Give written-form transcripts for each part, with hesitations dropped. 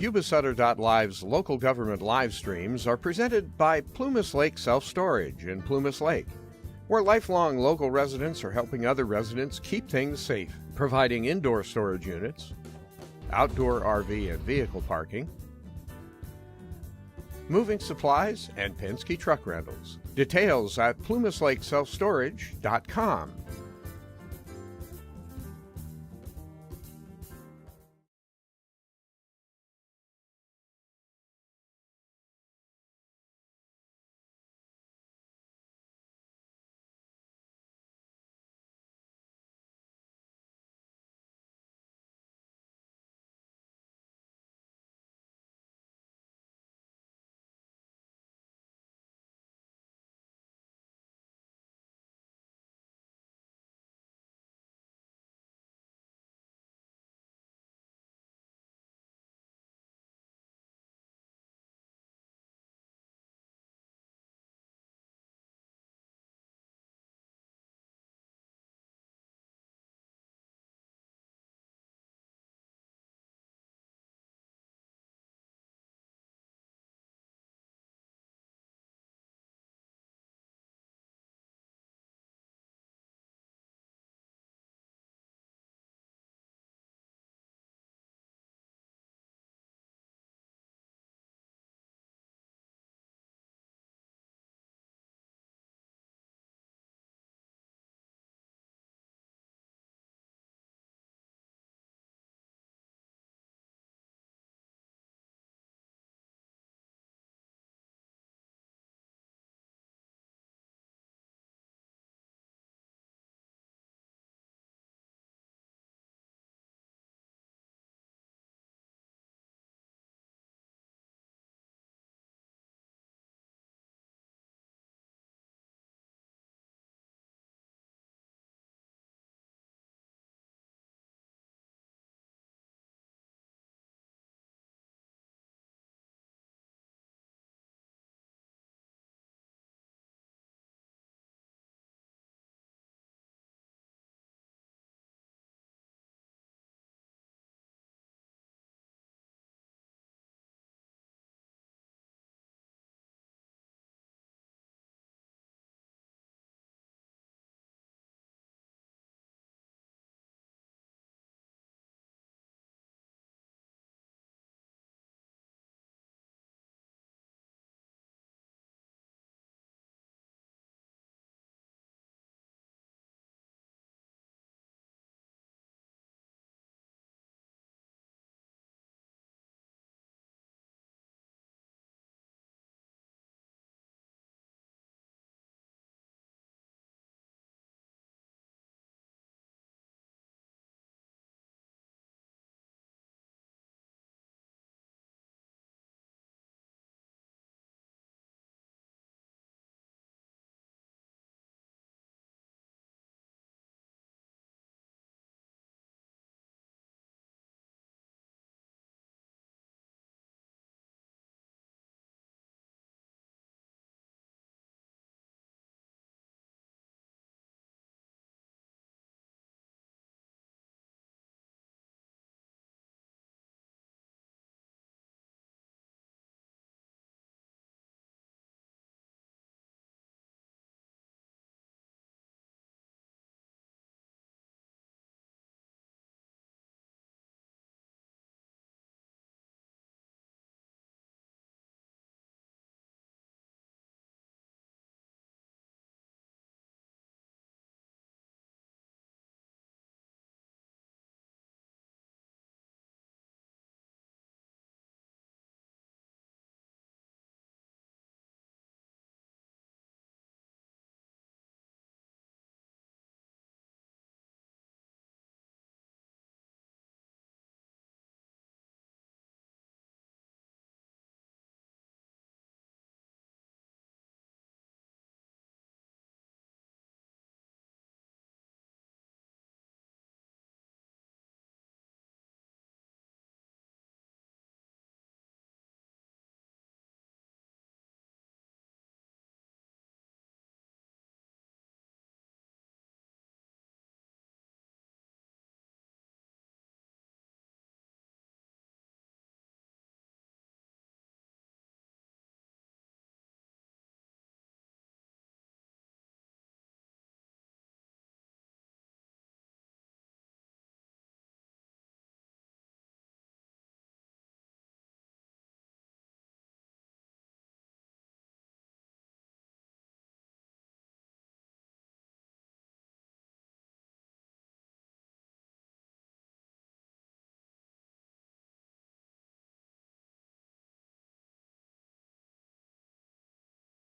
Yuba-Sutter.live's local government live streams are presented by Plumas Lake Self-Storage in Plumas Lake, where lifelong local residents are helping other residents keep things safe, providing indoor storage units, outdoor RV and vehicle parking, moving supplies, and Penske truck rentals. Details at plumaslakeselfstorage.com.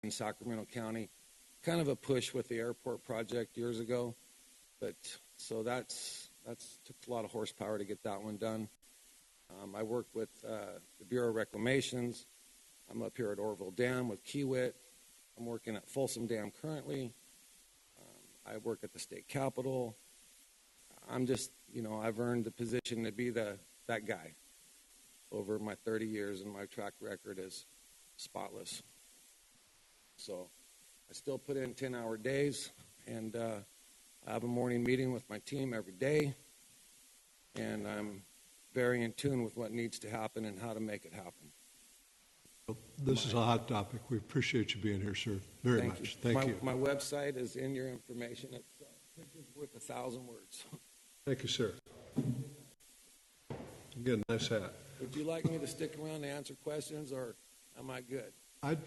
in Sacramento County. Kind of a push with the airport project years ago, but so that's took a lot of horsepower to get that one done. I work with the Bureau of Reclamations. I'm up here at Orville Dam with Kiewit. I'm working at Folsom Dam currently. I work at the state capitol. I'm just, I've earned the position to be that guy over my 30 years, and my track record is spotless. So I still put in 10-hour days, and I have a morning meeting with my team every day, and I'm very in tune with what needs to happen and how to make it happen. This is a hot topic. We appreciate you being here, sir, very much. Thank you. My website is in your information. It's worth 1,000 words. Thank you, sir. Again, nice hat. Would you like me to stick around to answer questions, or am I good? I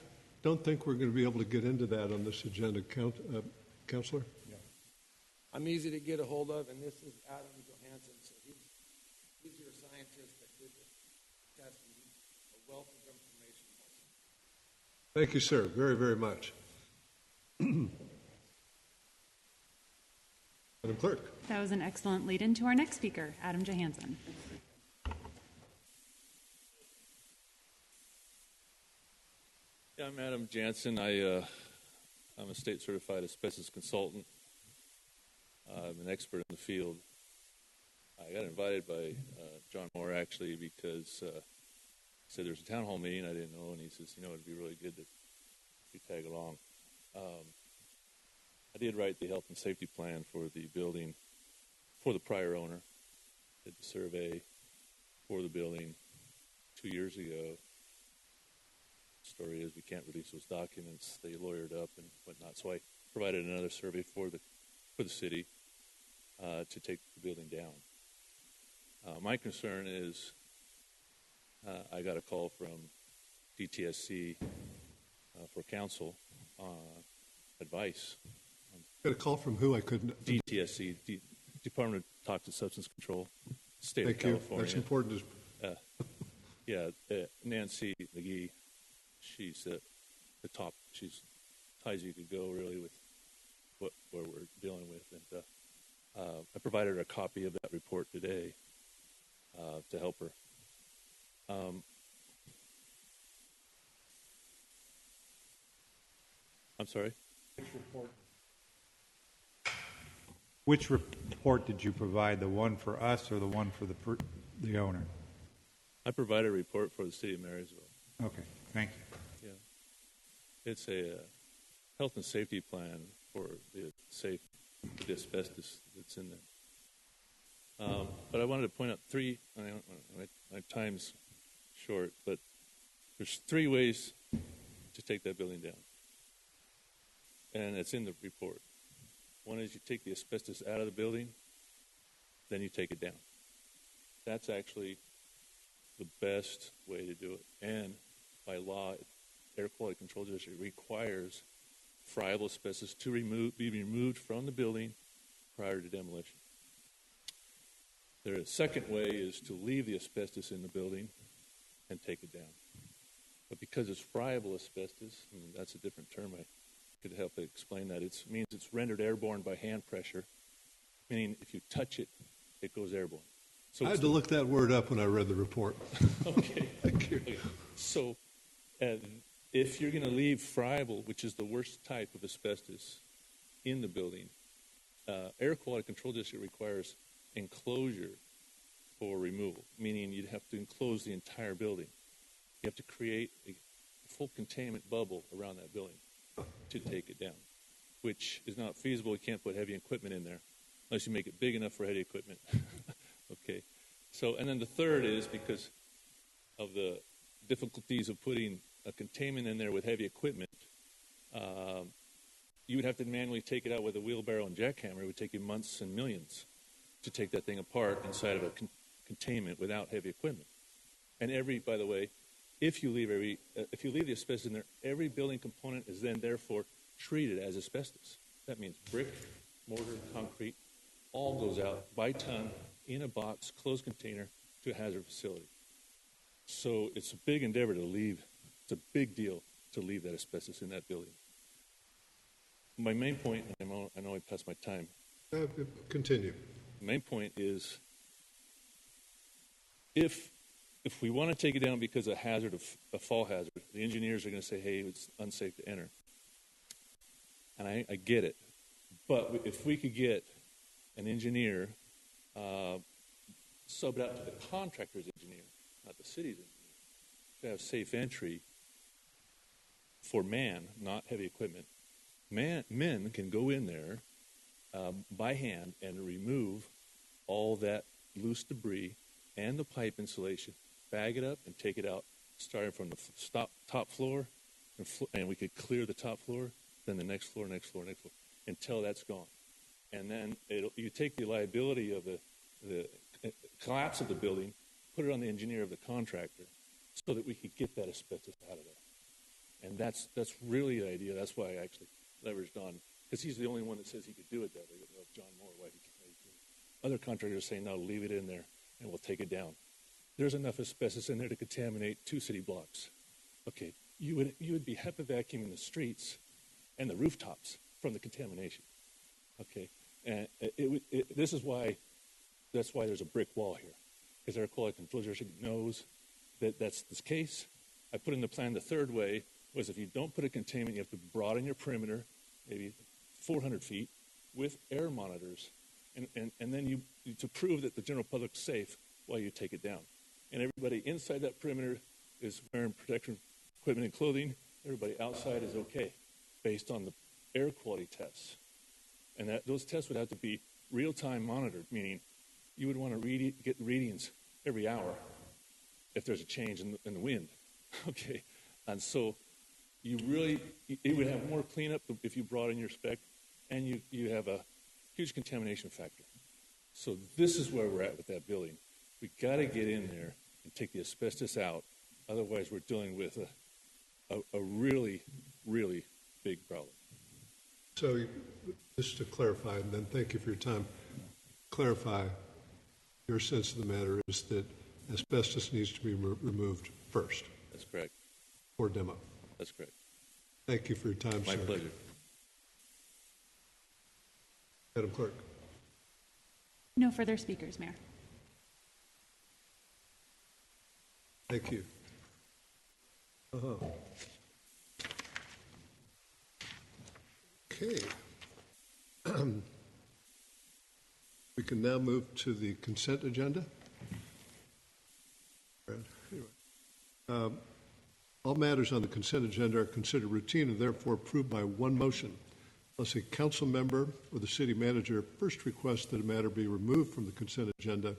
don't think we're going to be able to get into that on this agenda, Counselor. Yeah. I'm easy to get a hold of, and this is Adam Johansson. So he's your scientist that did the test, and he's a wealth of information. Thank you, sir, very, very much. Madam Clerk. That was an excellent lead-in to our next speaker, Adam Johansson. Yeah, I'm Adam Jansen. I'm a state-certified asbestos consultant. I'm an expert in the field. I got invited by John Moore, actually, because he said there's a town hall meeting I didn't know, and he says, it'd be really good that you tag along. I did write the health and safety plan for the building for the prior owner. Did the survey for the building 2 years ago. Story is we can't release those documents. They lawyered up and whatnot. So I provided another survey for the city to take the building down. My concern is I got a call from DTSC for council advice. Got a call from who? I couldn't. DTSC, Department of Toxic Substance Control, State of California. Thank you. That's important. Nancy McGee. She's the top. She's high as you could go, really, with where we're dealing with. And I provided her a copy of that report today to help her. I'm sorry? Which report did you provide, the one for us or the one for the owner? I provided a report for the city of Marysville. Okay, thank you. Yeah. It's a health and safety plan for the asbestos that's in there. But I wanted to point out my time's short, but there's 3 ways to take that building down. And it's in the report. One is you take the asbestos out of the building, then you take it down. That's actually the best way to do it. And by law, Air Quality Control District requires friable asbestos to be removed from the building prior to demolition. The second way is to leave the asbestos in the building and take it down. But because it's friable asbestos, and that's a different term, I could help explain that. It means it's rendered airborne by hand pressure, meaning if you touch it, it goes airborne. So I had to look that word up when I read the report. Okay. Thank you. Okay. So if you're going to leave friable, which is the worst type of asbestos, in the building, Air Quality Control District requires enclosure for removal, meaning you'd have to enclose the entire building. You have to create a full containment bubble around that building to take it down, which is not feasible. You can't put heavy equipment in there unless you make it big enough for heavy equipment. Okay. So, and then the third is because of the difficulties of putting a containment in there with heavy equipment, you would have to manually take it out with a wheelbarrow and jackhammer. It would take you months and millions to take that thing apart inside of a containment without heavy equipment. And by the way, if you leave the asbestos in there, every building component is then therefore treated as asbestos. That means brick, mortar, concrete, all goes out by ton in a box, closed container to a hazard facility. So it's a big endeavor to leave. It's a big deal to leave that asbestos in that building. My main point, and I know I passed my time. Continue. The main point is, if we want to take it down because of a fall hazard, the engineers are going to say, hey, it's unsafe to enter. And I get it. But if we could get an engineer subbed out to the contractor's engineer, not the city's engineer, to have safe entry for man, not heavy equipment, men can go in there by hand and remove all that loose debris and the pipe insulation, bag it up and take it out, starting from the top floor, and we could clear the top floor, then the next floor, until that's gone. And then you take the liability of the collapse of the building, put it on the engineer of the contractor, so that we could get that asbestos out of there. And that's really the idea. That's why I actually leveraged on, because he's the only one that says he could do it that way. John Moore, why he can't. Other contractors say, no, leave it in there, and we'll take it down. There's enough asbestos in there to contaminate 2 city blocks. Okay, you would be HEPA vacuuming the streets and the rooftops from the contamination. Okay, and that's why there's a brick wall here, because Air Quality Control District knows that that's the case. I put in the plan the third way was, if you don't put a containment, you have to broaden your perimeter, maybe 400 feet, with air monitors, and then you to prove that the general public's safe while you take it down. And everybody inside that perimeter is wearing protection equipment and clothing. Everybody outside is okay, based on the air quality tests. And those tests would have to be real-time monitored, meaning you would want to get readings every hour if there's a change in the wind. Okay, and so it would have more cleanup if you brought in your spec, and you have a huge contamination factor. So this is where we're at with that building. We got to get in there and take the asbestos out. Otherwise, we're dealing with a really, really big problem. So just to clarify, and then thank you for your time, clarify your sense of the matter is that asbestos needs to be removed first. That's correct. For demo. That's correct. Thank you for your time, My sir. pleasure. Madam Clerk. No further speakers, Mayor. Thank you. Okay. We can now move to the consent agenda. All matters on the consent agenda are considered routine and therefore approved by one motion, unless a council member or the city manager first requests that a matter be removed from the consent agenda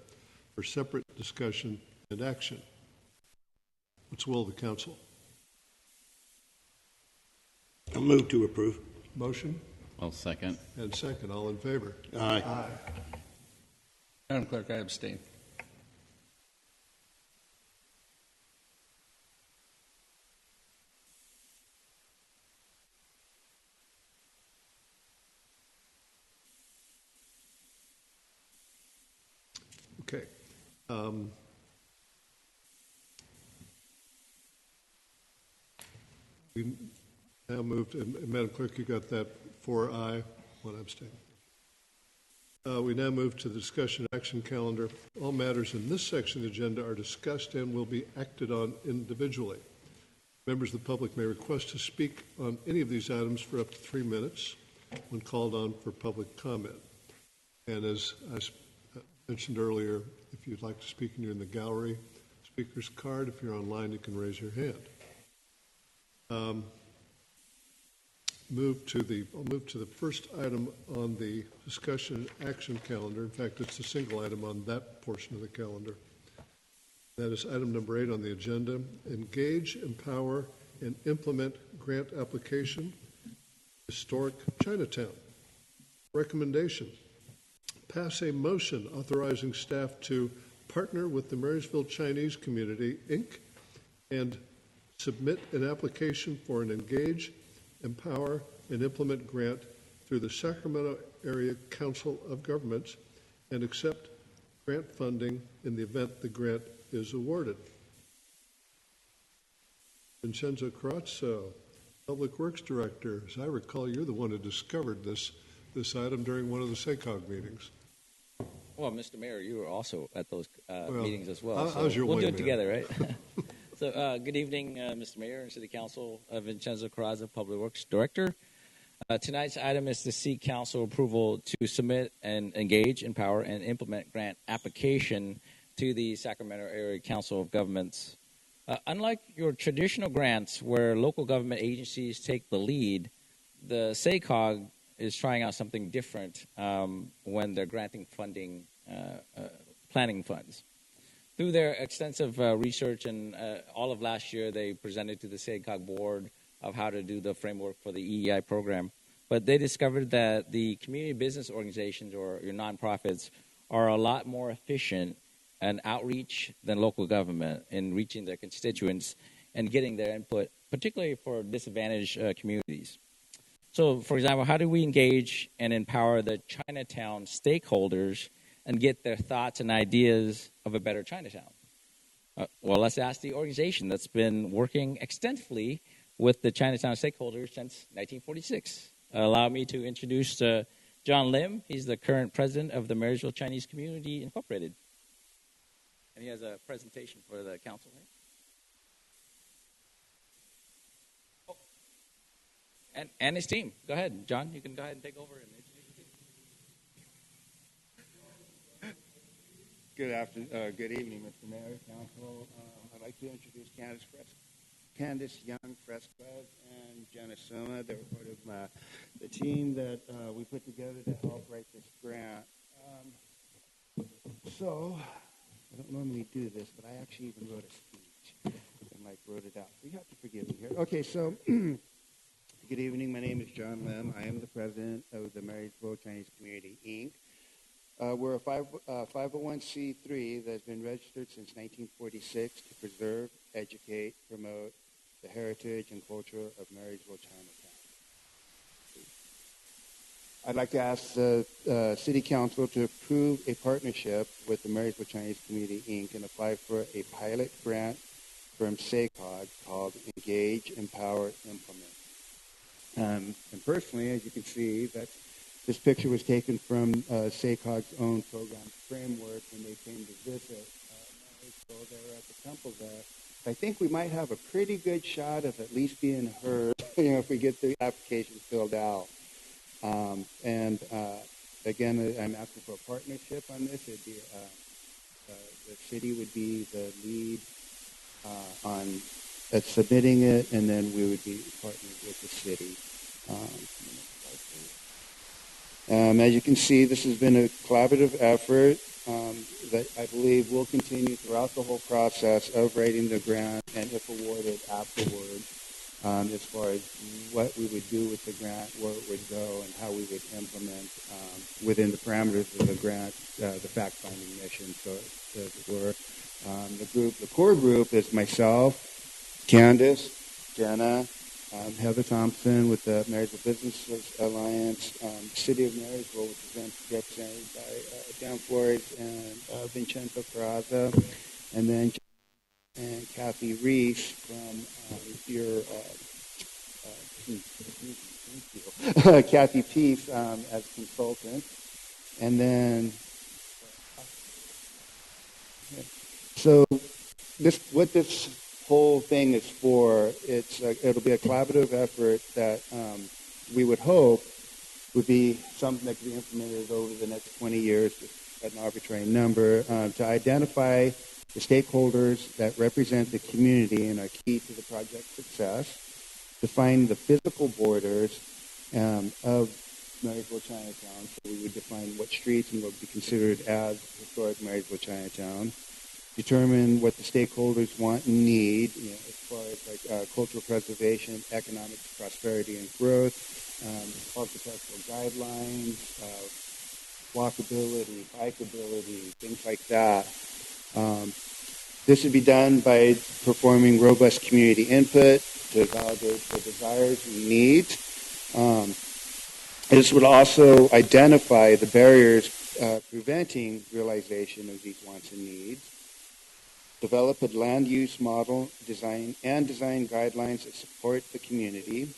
for separate discussion and action. What's the will of the council? I'll move to approve. Motion I'll second. and second. All in favor? Aye. Madam Clerk, I abstain. Okay. We now moved, and Madam Clerk, you got that 4-1 abstain. We now move to the discussion action calendar. All matters in this section of the agenda are discussed and will be acted on individually. Members of the public may request to speak on any of these items for up to 3 minutes when called on for public comment. And as I mentioned earlier, if you'd like to speak and you're in the gallery, speaker's card. If you're online, you can raise your hand. I'll move to the first item on the discussion action calendar. In fact, it's a single item on that portion of the calendar. That is item number 8 on the agenda. Engage, empower, and implement grant application, Historic Chinatown. Recommendation: pass a motion authorizing staff to partner with the Marysville Chinese Community, Inc., and submit an application for an Engage, Empower, and Implement grant through the Sacramento Area Council of Governments and accept grant funding in the event the grant is awarded. Vincenzo Carazzo, Public Works Director, as I recall, you're the one who discovered this item during one of the SACOG meetings. Well, Mr. Mayor, you were also at those Well, meetings as well. I was your we'll do wingman. it together, right? So, good evening, Mr. Mayor and City Council. Vincenzo Carrazza, Public Works Director. Tonight's item is to seek council approval to submit and engage, empower, and implement grant application to the Sacramento Area Council of Governments. Unlike your traditional grants where local government agencies take the lead, the SACOG is trying out something different when they're granting funding, planning funds. Through their extensive research and all of last year, they presented to the SACOG board of how to do the framework for the EEI program. But they discovered that the community business organizations or your nonprofits are a lot more efficient in outreach than local government in reaching their constituents and getting their input, particularly for disadvantaged communities. So, for example, how do we engage and empower the Chinatown stakeholders and get their thoughts and ideas of a better Chinatown? Well, let's ask the organization that's been working extensively with the Chinatown stakeholders since 1946. Allow me to introduce John Lim. He's the current president of the Marysville Chinese Community Incorporated. And he has a presentation for the council. Oh. And his team. Go ahead, John. You can go ahead and take over and introduce your team. Good afternoon. Good evening, Mr. Mayor, Council. I'd like to introduce Candace Young Fresquez and Jenna Soma. They're part of the team that we put together to help write this grant. So, I don't normally do this, but I actually even wrote a speech and wrote it out. So you have to forgive me here. Okay, so good evening. My name is John Lim. I am the president of the Marysville Chinese Community, Inc. We're a 501c3 that's been registered since 1946 to preserve, educate, promote the heritage and culture of Marysville, Chinatown. I'd like to ask the City Council to approve a partnership with the Marysville Chinese Community, Inc. and apply for a pilot grant from SACOG called Engage, Empower, Implement. And personally, as you can see, this picture was taken from SACOG's own program framework when they came to visit Marysville. They were at the temple there. I think we might have a pretty good shot of at least being heard, if we get the application filled out. Again, I'm asking for a partnership on this. It'd be the city would be the lead on submitting it, and then we would be partnering with the city. As you can see, this has been a collaborative effort that I believe will continue throughout the whole process of writing the grant and, if awarded, afterward, as far as what we would do with the grant, where it would go, and how we would implement within the parameters of the grant the fact-finding mission. So, as it were, the core group is myself, Candace, Jenna, Heather Thompson with the Marysville Business Alliance, the City of Marysville, which is represented by Dan Flores and Vincenzo Carrazza, and then Kathy Reese from Kathy Peace as consultant, and then so what this whole thing is for, it'll be a collaborative effort that we would hope would be something that could be implemented over the next 20 years, just an arbitrary number, to identify the stakeholders that represent the community and are key to the project's success, define the physical borders of Marysville Chinatown, so we would define what streets and what would be considered as historic Marysville Chinatown, determine what the stakeholders want and need, as far as cultural preservation, economic prosperity and growth, architectural guidelines, walkability, bikeability, things like that. This would be done by performing robust community input to validate the desires and needs. This would also identify the barriers preventing realization of these wants and needs. develop a land use model design guidelines that support the community,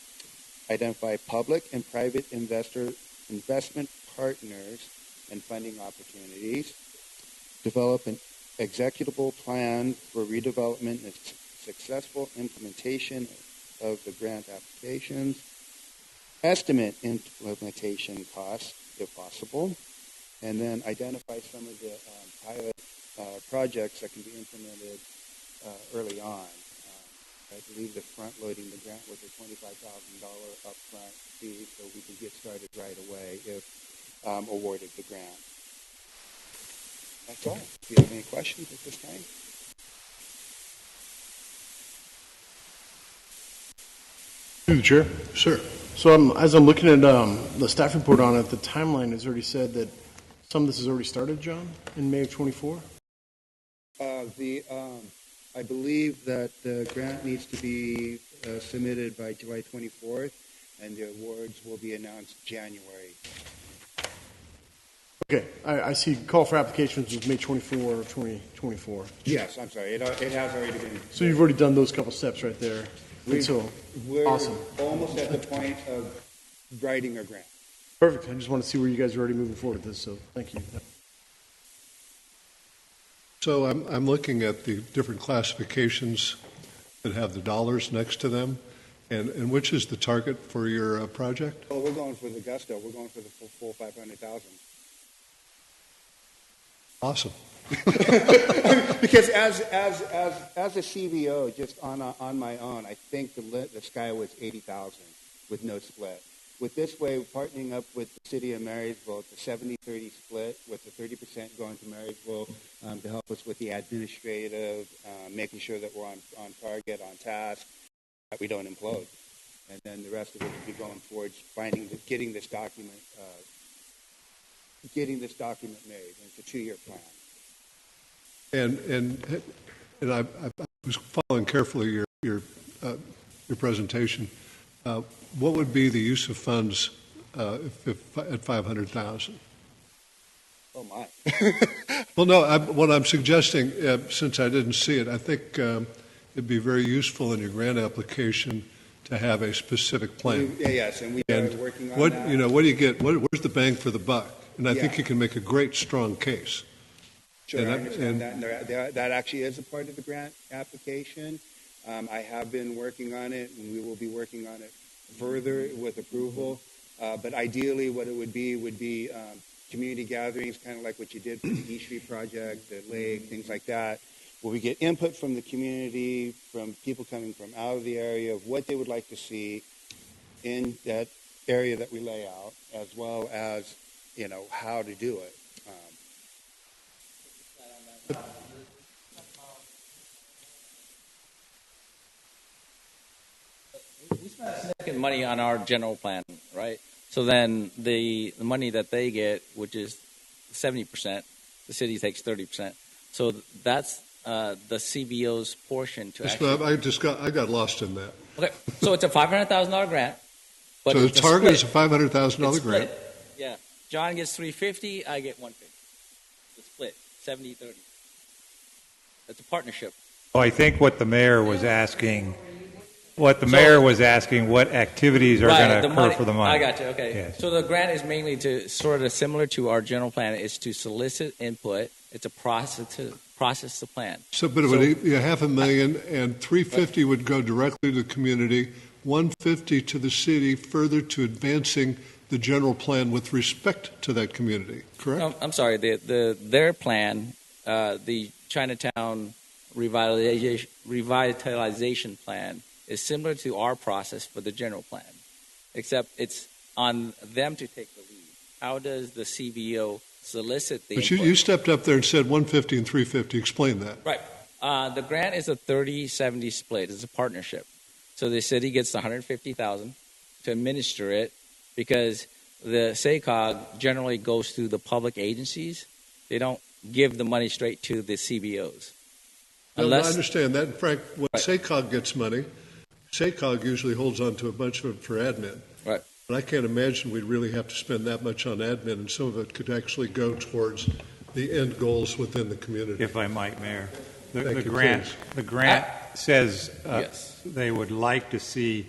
identify public and private investment partners and funding opportunities, develop an executable plan for redevelopment and successful implementation of the grant applications, estimate implementation costs if possible, and then identify some of the pilot projects that can be implemented early on. I believe the front-loading the grant was a $25,000 upfront fee, so we can get started right away if awarded the grant. That's all. Do you have any questions at this time? Through the chair. Sir. So as I'm looking at the staff report on it, the timeline has already said that some of this has already started, John, in May of 24? I believe that the grant needs to be submitted by July 24th, and the awards will be announced January. Okay, I see call for applications was May 24 of 2024. Yes, I'm sorry. It has already been. So you've already done those couple steps right there. We're awesome. Almost at the point of writing a grant. Perfect. I just want to see where you guys are already moving forward with this, so thank you. Yep. So I'm looking at the different classifications that have the dollars next to them, and which is the target for your project? Oh, we're going for the gusto. We're going for the full 500,000. Awesome. Because as a CBO, just on my own, I think the sky was 80,000 with no split. With this way, partnering up with the city of Marysville, it's a 70-30 split, with the 30% going to Marysville to help us with the administrative, making sure that we're on target, on task, that we don't implode. And then the rest of it will be going towards getting this document made. And it's a 2-year plan. And I was following carefully your presentation. What would be the use of funds if at 500,000? Oh my! Well, no. What I'm suggesting, since I didn't see it, I think it'd be very useful in your grant application to have a specific plan. Yes, and we are working on that. What do you get? Where's the bang for the buck? And I think you can make a great, strong case. Sure, I understand that. And that actually is a part of the grant application. I have been working on it, and we will be working on it further with approval. But ideally, what it would be community gatherings, kind of like what you did for the East Street project, the lake, things like that, where we get input from the community, from people coming from out of the area, of what they would like to see in that area that we lay out, as well as how to do it. We spent significant money on our general plan, right? So then the money that they get, which is 70%, the city takes 30%. So that's the CBO's portion to actually. I got lost in that. Okay, so it's a $500,000 grant. But so the target is a $500,000 grant. Yeah, John gets $350, I get $150. The split, 70-30. It's a partnership. Well, I think what the mayor was asking. What activities are going to occur for the money? I got you. Okay. Yes. So the grant is mainly to sort of similar to our general plan. Is to solicit input. It's a process the plan. But it would be $500,000, and $350 would go directly to the community, $150 to the city, further to advancing the general plan with respect to that community. Correct? I'm sorry. Their plan, the Chinatown revitalization plan, is similar to our process for the general plan, except it's on them to take the lead. How does the CBO solicit the But input? you stepped up there and said $150 and $350. Explain that. Right. The grant is a 30-70 split. It's a partnership. So the city gets $150,000 to administer it because the SACOG generally goes through the public agencies. They don't give the money straight to the CBOs. I understand that. In fact, when SACOG gets money, SACOG usually holds on to a bunch of it for admin. Right. But I can't imagine we'd really have to spend that much on admin, and some of it could actually go towards the end goals within the community. If I might, Mayor. Thank you, grant, please. the grant says Yes. they would like to see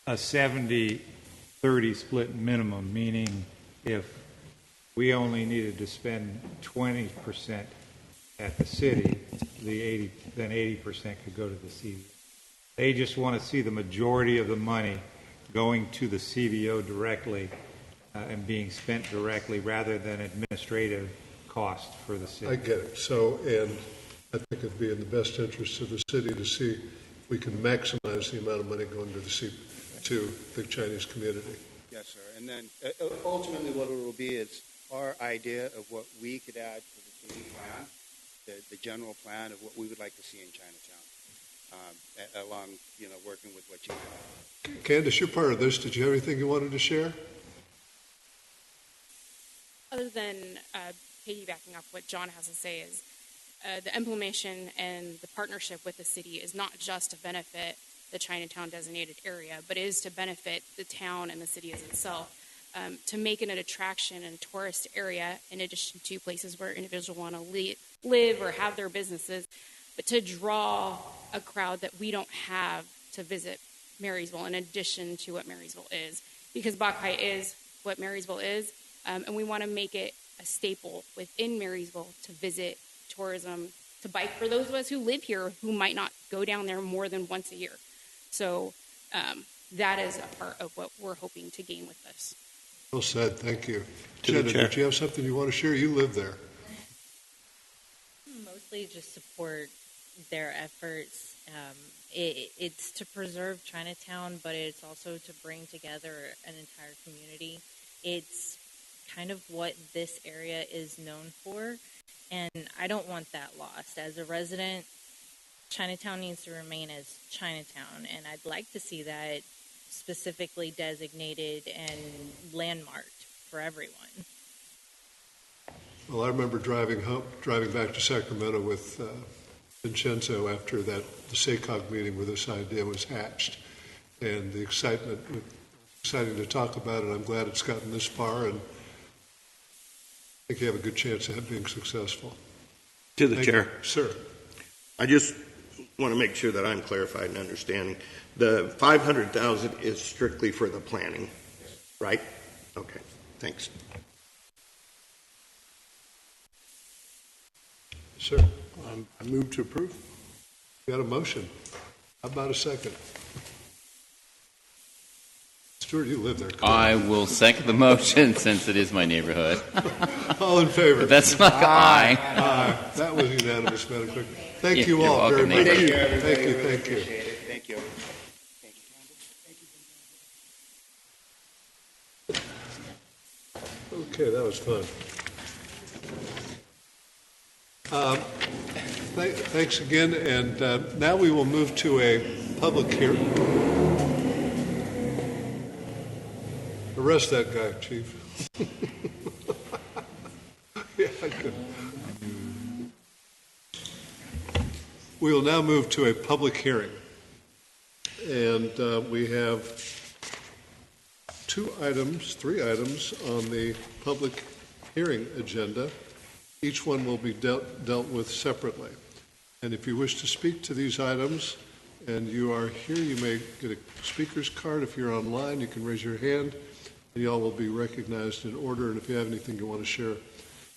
a 70-30 split minimum, meaning if we only needed to spend 20% at the city, then 80% could go to the CVO. They just want to see the majority of the money going to the CVO directly and being spent directly rather than administrative cost for the city. I get it. So, and I think it'd be in the best interest of the city to see if we can maximize the amount of money going to to the Chinese community. Yes, sir. And then ultimately what it will be is our idea of what we could add to the city plan, the general plan of what we would like to see in Chinatown, along, working with what you have. Candace, you're part of this. Did you have anything you wanted to share? Other than piggybacking off what John has to say is the implementation and the partnership with the city is not just to benefit the Chinatown designated area, but is to benefit the town and the city as itself, to make it an attraction and a tourist area in addition to places where individuals want to live or have their businesses, but to draw a crowd that we don't have to visit Marysville in addition to what Marysville is. Because Bacai is what Marysville is, and we want to make it a staple within Marysville to visit, tourism, to bike for those of us who live here who might not go down there more than once a year. So that is a part of what we're hoping to gain with this. Well said. Thank you. To the Jenna, chair. did you have something you want to share? You live there. Mostly just support their efforts. It's to preserve Chinatown, but it's also to bring together an entire community. It's kind of what this area is known for, and I don't want that lost. As a resident, Chinatown needs to remain as Chinatown, and I'd like to see that specifically designated and landmarked for everyone. Well, I remember driving back to Sacramento with Vincenzo after the SACOG meeting where this idea was hatched, and the exciting to talk about it. I'm glad it's gotten this far, and I think you have a good chance of it being successful. To the Thank chair. you. Sir. I just want to make sure that I'm clarified and understanding. The $500,000 is strictly for the planning, right? Okay, thanks. Sir. I move to approve. You got a motion. How about a second? Stuart, you live there. I will second the motion since it is my neighborhood. All in favor? But that's not aye. Aye. That was unanimous, Madam Clerk. Thank you You're all welcome, very much. neighbor. Thank you. Thank you. Thank you. Okay, that was fun. Thanks again, and now we will move to a public hearing. Arrest that guy, Chief. Yeah, I could. We will now move to a public hearing, and we have three items on the public hearing agenda. Each one will be dealt with separately. And if you wish to speak to these items and you are here, you may get a speaker's card. If you're online, you can raise your hand and you all will be recognized in order. And if you have anything you want to share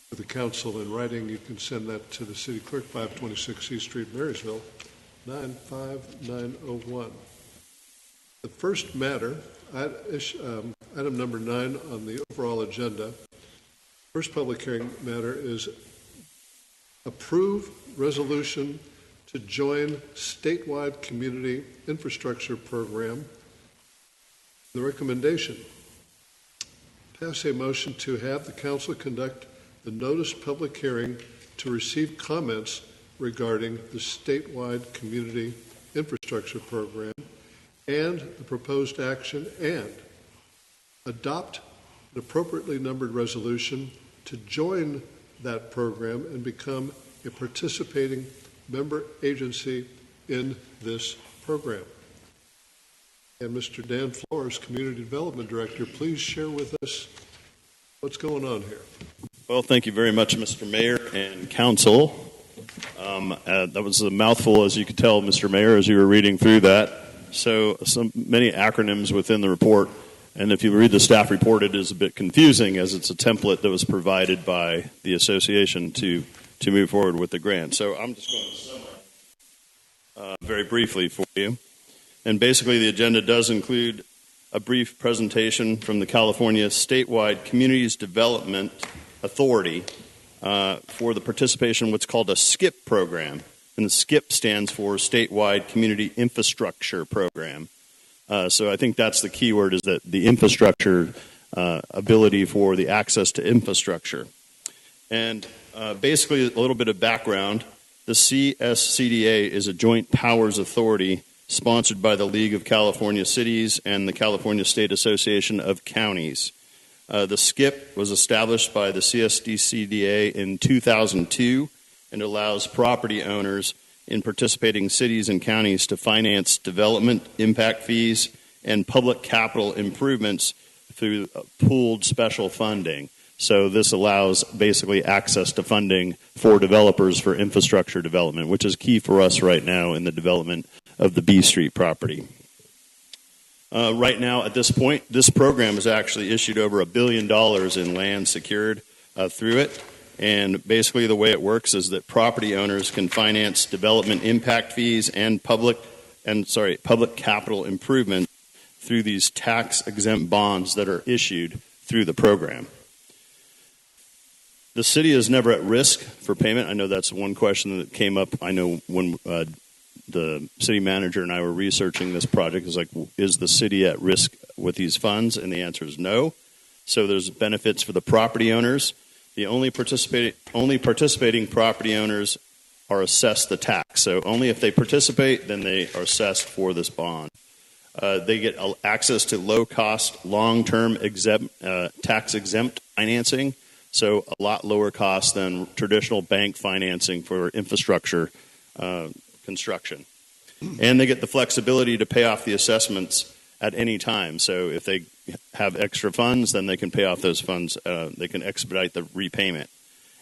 with the council in writing, you can send that to the city clerk, 526 East Street, Marysville, 95901. The first matter, item number 9 on the overall agenda, first public hearing matter is approve resolution to join statewide community infrastructure program. The recommendation, pass a motion to have the council conduct the notice public hearing to receive comments regarding the statewide community infrastructure program and the proposed action, and adopt an appropriately numbered resolution to join that program and become a participating member agency in this program. And Mr. Dan Flores, Community Development Director, please share with us what's going on here. Well, thank you very much, Mr. Mayor and Council. That was a mouthful, as you could tell, Mr. Mayor, as you were reading through that. So many acronyms within the report. And if you read the staff report, it is a bit confusing as it's a template that was provided by the association to move forward with the grant. So I'm just going to summarize very briefly for you. And basically the agenda does include a brief presentation from the California Statewide Communities Development Authority for the participation in what's called a SCIP program. And the SCIP stands for Statewide Community Infrastructure Program. So I think that's the key word, is that the infrastructure ability for the access to infrastructure. And basically a little bit of background. The CSCDA is a joint powers authority sponsored by the League of California Cities and the California State Association of Counties. The SCIP was established by the CSCDA in 2002 and allows property owners in participating cities and counties to finance development impact fees and public capital improvements through pooled special funding. So this allows basically access to funding for developers for infrastructure development, which is key for us right now in the development of the B Street property. Right now, at this point, this program has actually issued over $1 billion in land secured through it. And basically the way it works is that property owners can finance development impact fees and public capital improvement through these tax-exempt bonds that are issued through the program. The city is never at risk for payment. I know that's one question that came up. I know when the city manager and I were researching this project, is like, is the city at risk with these funds? And the answer is no. So there's benefits for the property owners. The only participating property owners are assessed the tax. So only if they participate, then they are assessed for this bond. They get access to low-cost, long-term tax-exempt financing, so a lot lower cost than traditional bank financing for infrastructure construction. And they get the flexibility to pay off the assessments at any time. So if they have extra funds, then they can pay off those funds. They can expedite the repayment.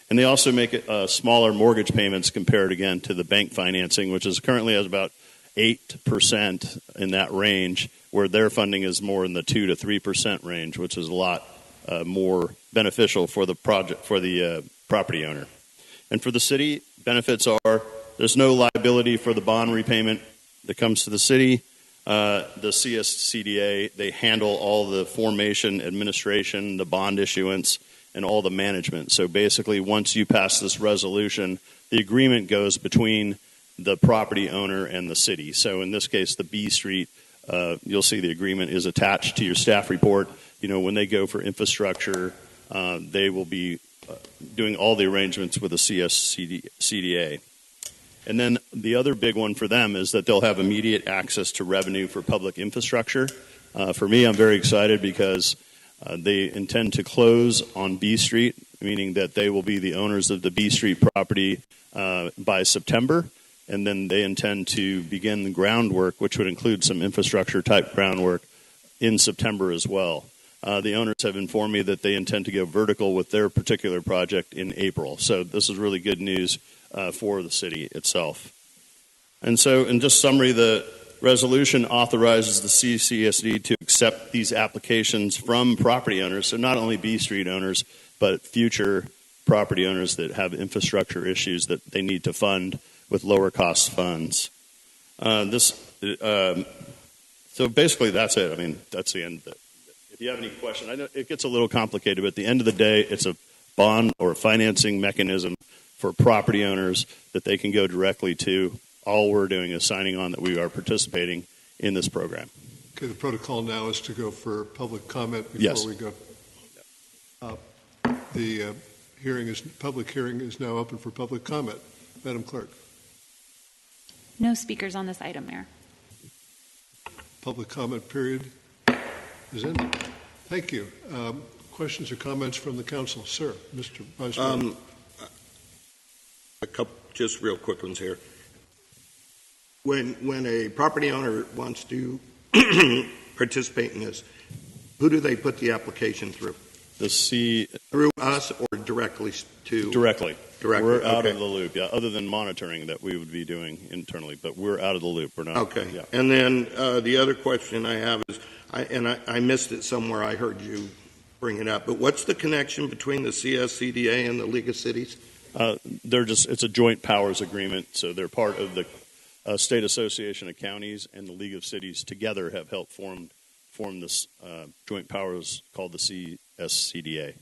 And they also make smaller mortgage payments compared, again, to the bank financing, which is currently at about 8% in that range, where their funding is more in the 2 to 3% range, which is a lot more beneficial for the property owner. And for the city, benefits are there's no liability for the bond repayment that comes to the city. The CSCDA, they handle all the formation, administration, the bond issuance, and all the management. So basically, once you pass this resolution, the agreement goes between the property owner and the city. So in this case, the B Street, you'll see the agreement is attached to your staff report. You know, when they go for infrastructure, they will be doing all the arrangements with the CSCDA. And then the other big one for them is that they'll have immediate access to revenue for public infrastructure. For me, I'm very excited because they intend to close on B Street, meaning that they will be the owners of the B Street property by September. And then they intend to begin the groundwork, which would include some infrastructure type groundwork, in September as well. The owners have informed me that they intend to go vertical with their particular project in April. So this is really good news for the city itself. And so in just summary, the resolution authorizes the CCSD to accept these applications from property owners, so not only B Street owners, but future property owners that have infrastructure issues that they need to fund with lower cost funds. So basically that's it. I mean, that's the end of it. If you have any questions, I know it gets a little complicated, but at the end of the day, it's a bond or financing mechanism for property owners that they can go directly to. All we're doing is signing on that we are participating in this program. Okay, the protocol now is to go for public comment before Yes. we go. The public hearing is now open for public comment. Madam Clerk. No speakers on this item, Mayor. Public comment period is ended. Thank you. Questions or comments from the council? Sir, Mr. Vice President. A couple, just real quick ones here. When a property owner wants to participate in this, who do they put the application through? The C through us or directly to? Directly. We're out okay. of the loop, yeah, other than monitoring that we would be doing internally, but we're out of the loop. We're not. Okay. Yeah. And then the other question I have is, I missed it somewhere, I heard you bring it up, but what's the connection between the CSCDA and the League of Cities? It's a joint powers agreement, so they're part of the State Association of Counties, and the League of Cities together have helped form this joint powers called the CSCDA.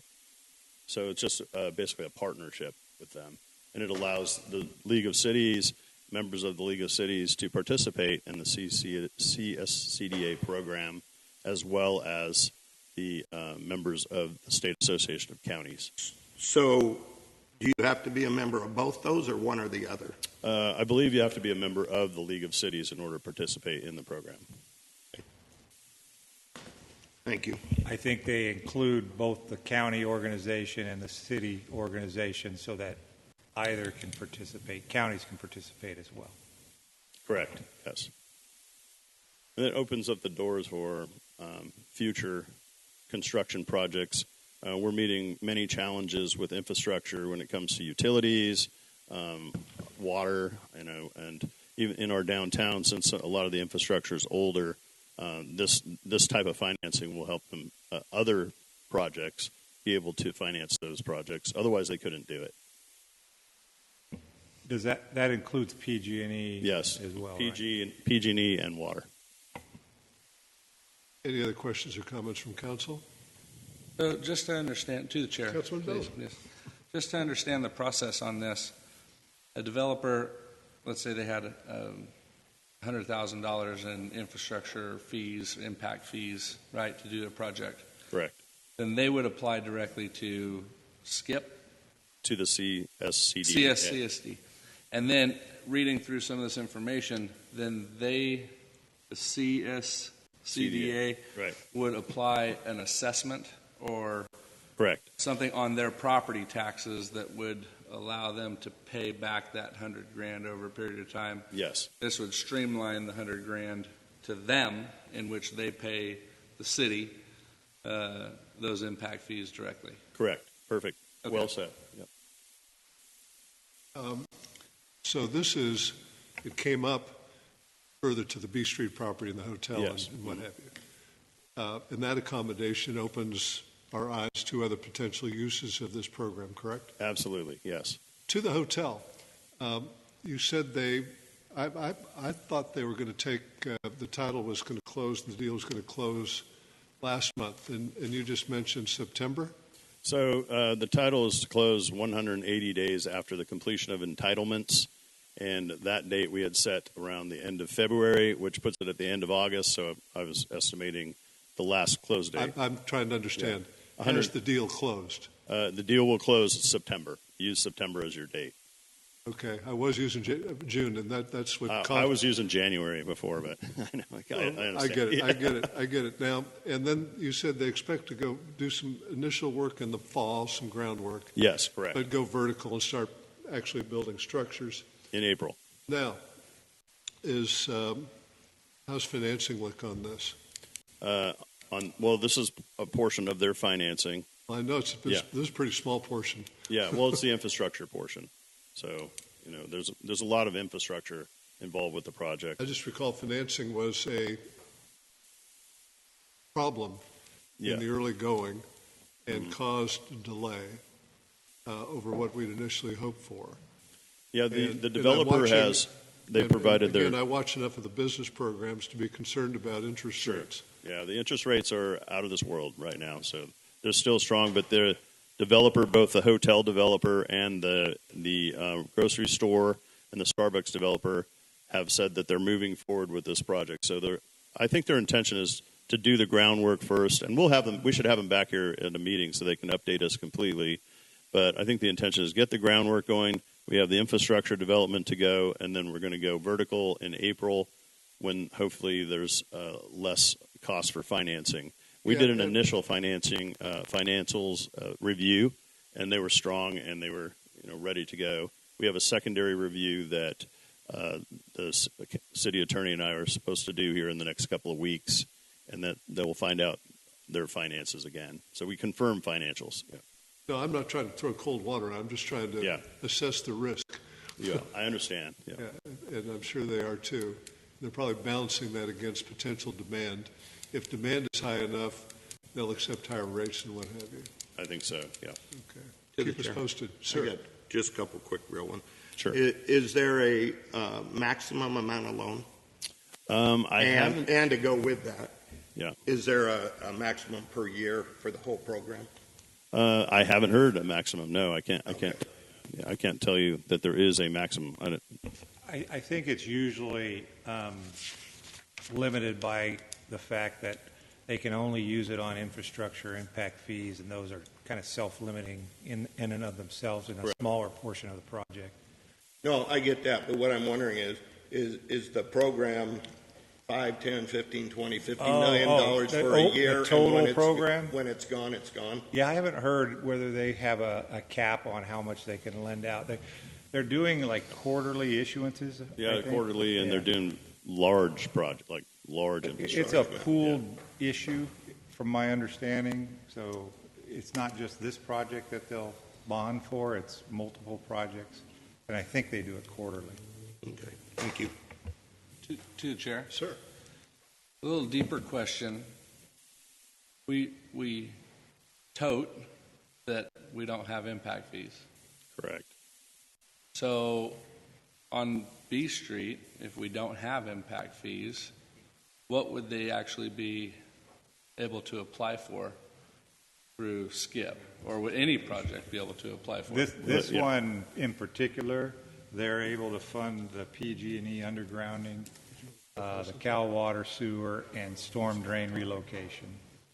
So it's just basically a partnership with them, and it allows the League of Cities, members of the League of Cities, to participate in the CSCDA program, as well as the members of the State Association of Counties. So do you have to be a member of both those, or one or the other? I believe you have to be a member of the League of Cities in order to participate in the program. Thank you. I think they include both the county organization and the city organization so that either can participate. Counties can participate as well. Correct, yes. And it opens up the doors for future construction projects. We're meeting many challenges with infrastructure when it comes to utilities, water, and even in our downtown, since a lot of the infrastructure is older, this type of financing will help them, other projects, be able to finance those projects. Otherwise, they couldn't do it. Does that includes PG&E? Yes, as well? PG&E and water. Any other questions or comments from council? So just to understand, to the chair, Councilman please, yes. Just to understand the process on this, a developer, let's say they had $100,000 in infrastructure fees, impact fees, right, to do a project. Correct. Then they would apply directly to SCIP? To the CSCDA. CSCSD. And then reading through some of this information, then the CSCDA right, would apply an assessment or correct, something on their property taxes that would allow them to pay back that $100,000 over a period of time. Yes. This would streamline the $100,000 to them, in which they pay the city those impact fees directly. Correct. Perfect. Okay. Well said. Yep. So it came up further to the B Street property and the hotel, yes, and what have you. And that accommodation opens our eyes to other potential uses of this program, correct? Absolutely, yes. To the hotel, you said I thought they were going to take, the title was going to close, the deal was going to close last month, and you just mentioned September? So the title is to close 180 days after the completion of entitlements, and that date we had set around the end of February, which puts it at the end of August, so I was estimating the last close date. I'm trying to understand. Yeah. When is the deal closed? The deal will close in September. Use September as your date. Okay, I was using June, and that's what. I was using January before, but I know. I get it. I get it now. And then you said they expect to go do some initial work in the fall, some groundwork. Yes, correct. But go vertical and start actually building structures in April. Now, how's financing look on this? Well, this is a portion of their financing. Well, I know this is a pretty small portion. Yeah, well, it's the infrastructure portion. So, there's a lot of infrastructure involved with the project. I just recall financing was a problem in the early going and caused a delay over what we'd initially hoped for. Yeah, the developer provided their... Again, I watch enough of the business programs to be concerned about interest rates. Yeah, the interest rates are out of this world right now, so they're still strong, but the developer, both the hotel developer and the grocery store and the Starbucks developer, have said that they're moving forward with this project. So I think their intention is to do the groundwork first, and we should have them back here at a meeting so they can update us completely. But I think the intention is get the groundwork going. We have the infrastructure development to go, and then we're going to go vertical in April when hopefully there's less cost for financing. We did an initial financials review, and they were strong and they were ready to go. We have a secondary review that the city attorney and I are supposed to do here in the next couple of weeks, and that they will find out their finances again. So we confirm financials. Yeah. No, I'm not trying to throw cold water. I'm just trying to assess the risk. Yeah, I understand. Yeah. And I'm sure they are too. They're probably balancing that against potential demand. If demand is high enough, they'll accept higher rates and what have you. I think so, yeah. Okay. Keep us posted. Sir. I got just a couple quick real ones. Sure. Is there a maximum amount of loan? And to go with that, yeah. Is there a maximum per year for the whole program? I haven't heard a maximum. No, I can't. Yeah, I can't tell you that there is a maximum. I think it's usually limited by the fact that they can only use it on infrastructure impact fees, and those are kind of self-limiting in and of themselves in a smaller portion of the project. No, I get that, but what I'm wondering is the program $5, $10, $15, $20, $50 million for a year? The total and program? When it's gone, it's gone? Yeah, I haven't heard whether they have a cap on how much they can lend out. They're doing like quarterly issuances. Yeah, quarterly, and they're doing large projects, like large infrastructure. It's a pooled issue, from my understanding. So it's not just this project that they'll bond for; it's multiple projects, and I think they do it quarterly. Okay, thank you. To the chair, sir. A little deeper question. We tote that we don't have impact fees. Correct. So on B Street, if we don't have impact fees, what would they actually be able to apply for through SKIP? Or would any project be able to apply for? This one in particular, they're able to fund the PG&E undergrounding, the Cal Water Sewer, and storm drain relocation.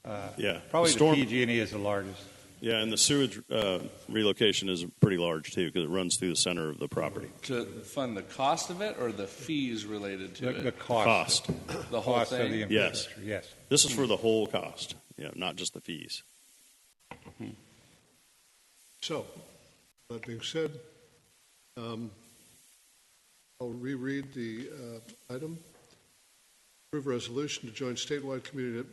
Probably the PG&E is the largest. Yeah, and the sewage relocation is pretty large too, because it runs through the center of the property. To fund the cost of it or the fees related to it? The cost. The whole cost thing? of the infrastructure, yes. This is for the whole cost, not just the fees. So, that being said, I'll reread the item. Approve resolution to join statewide community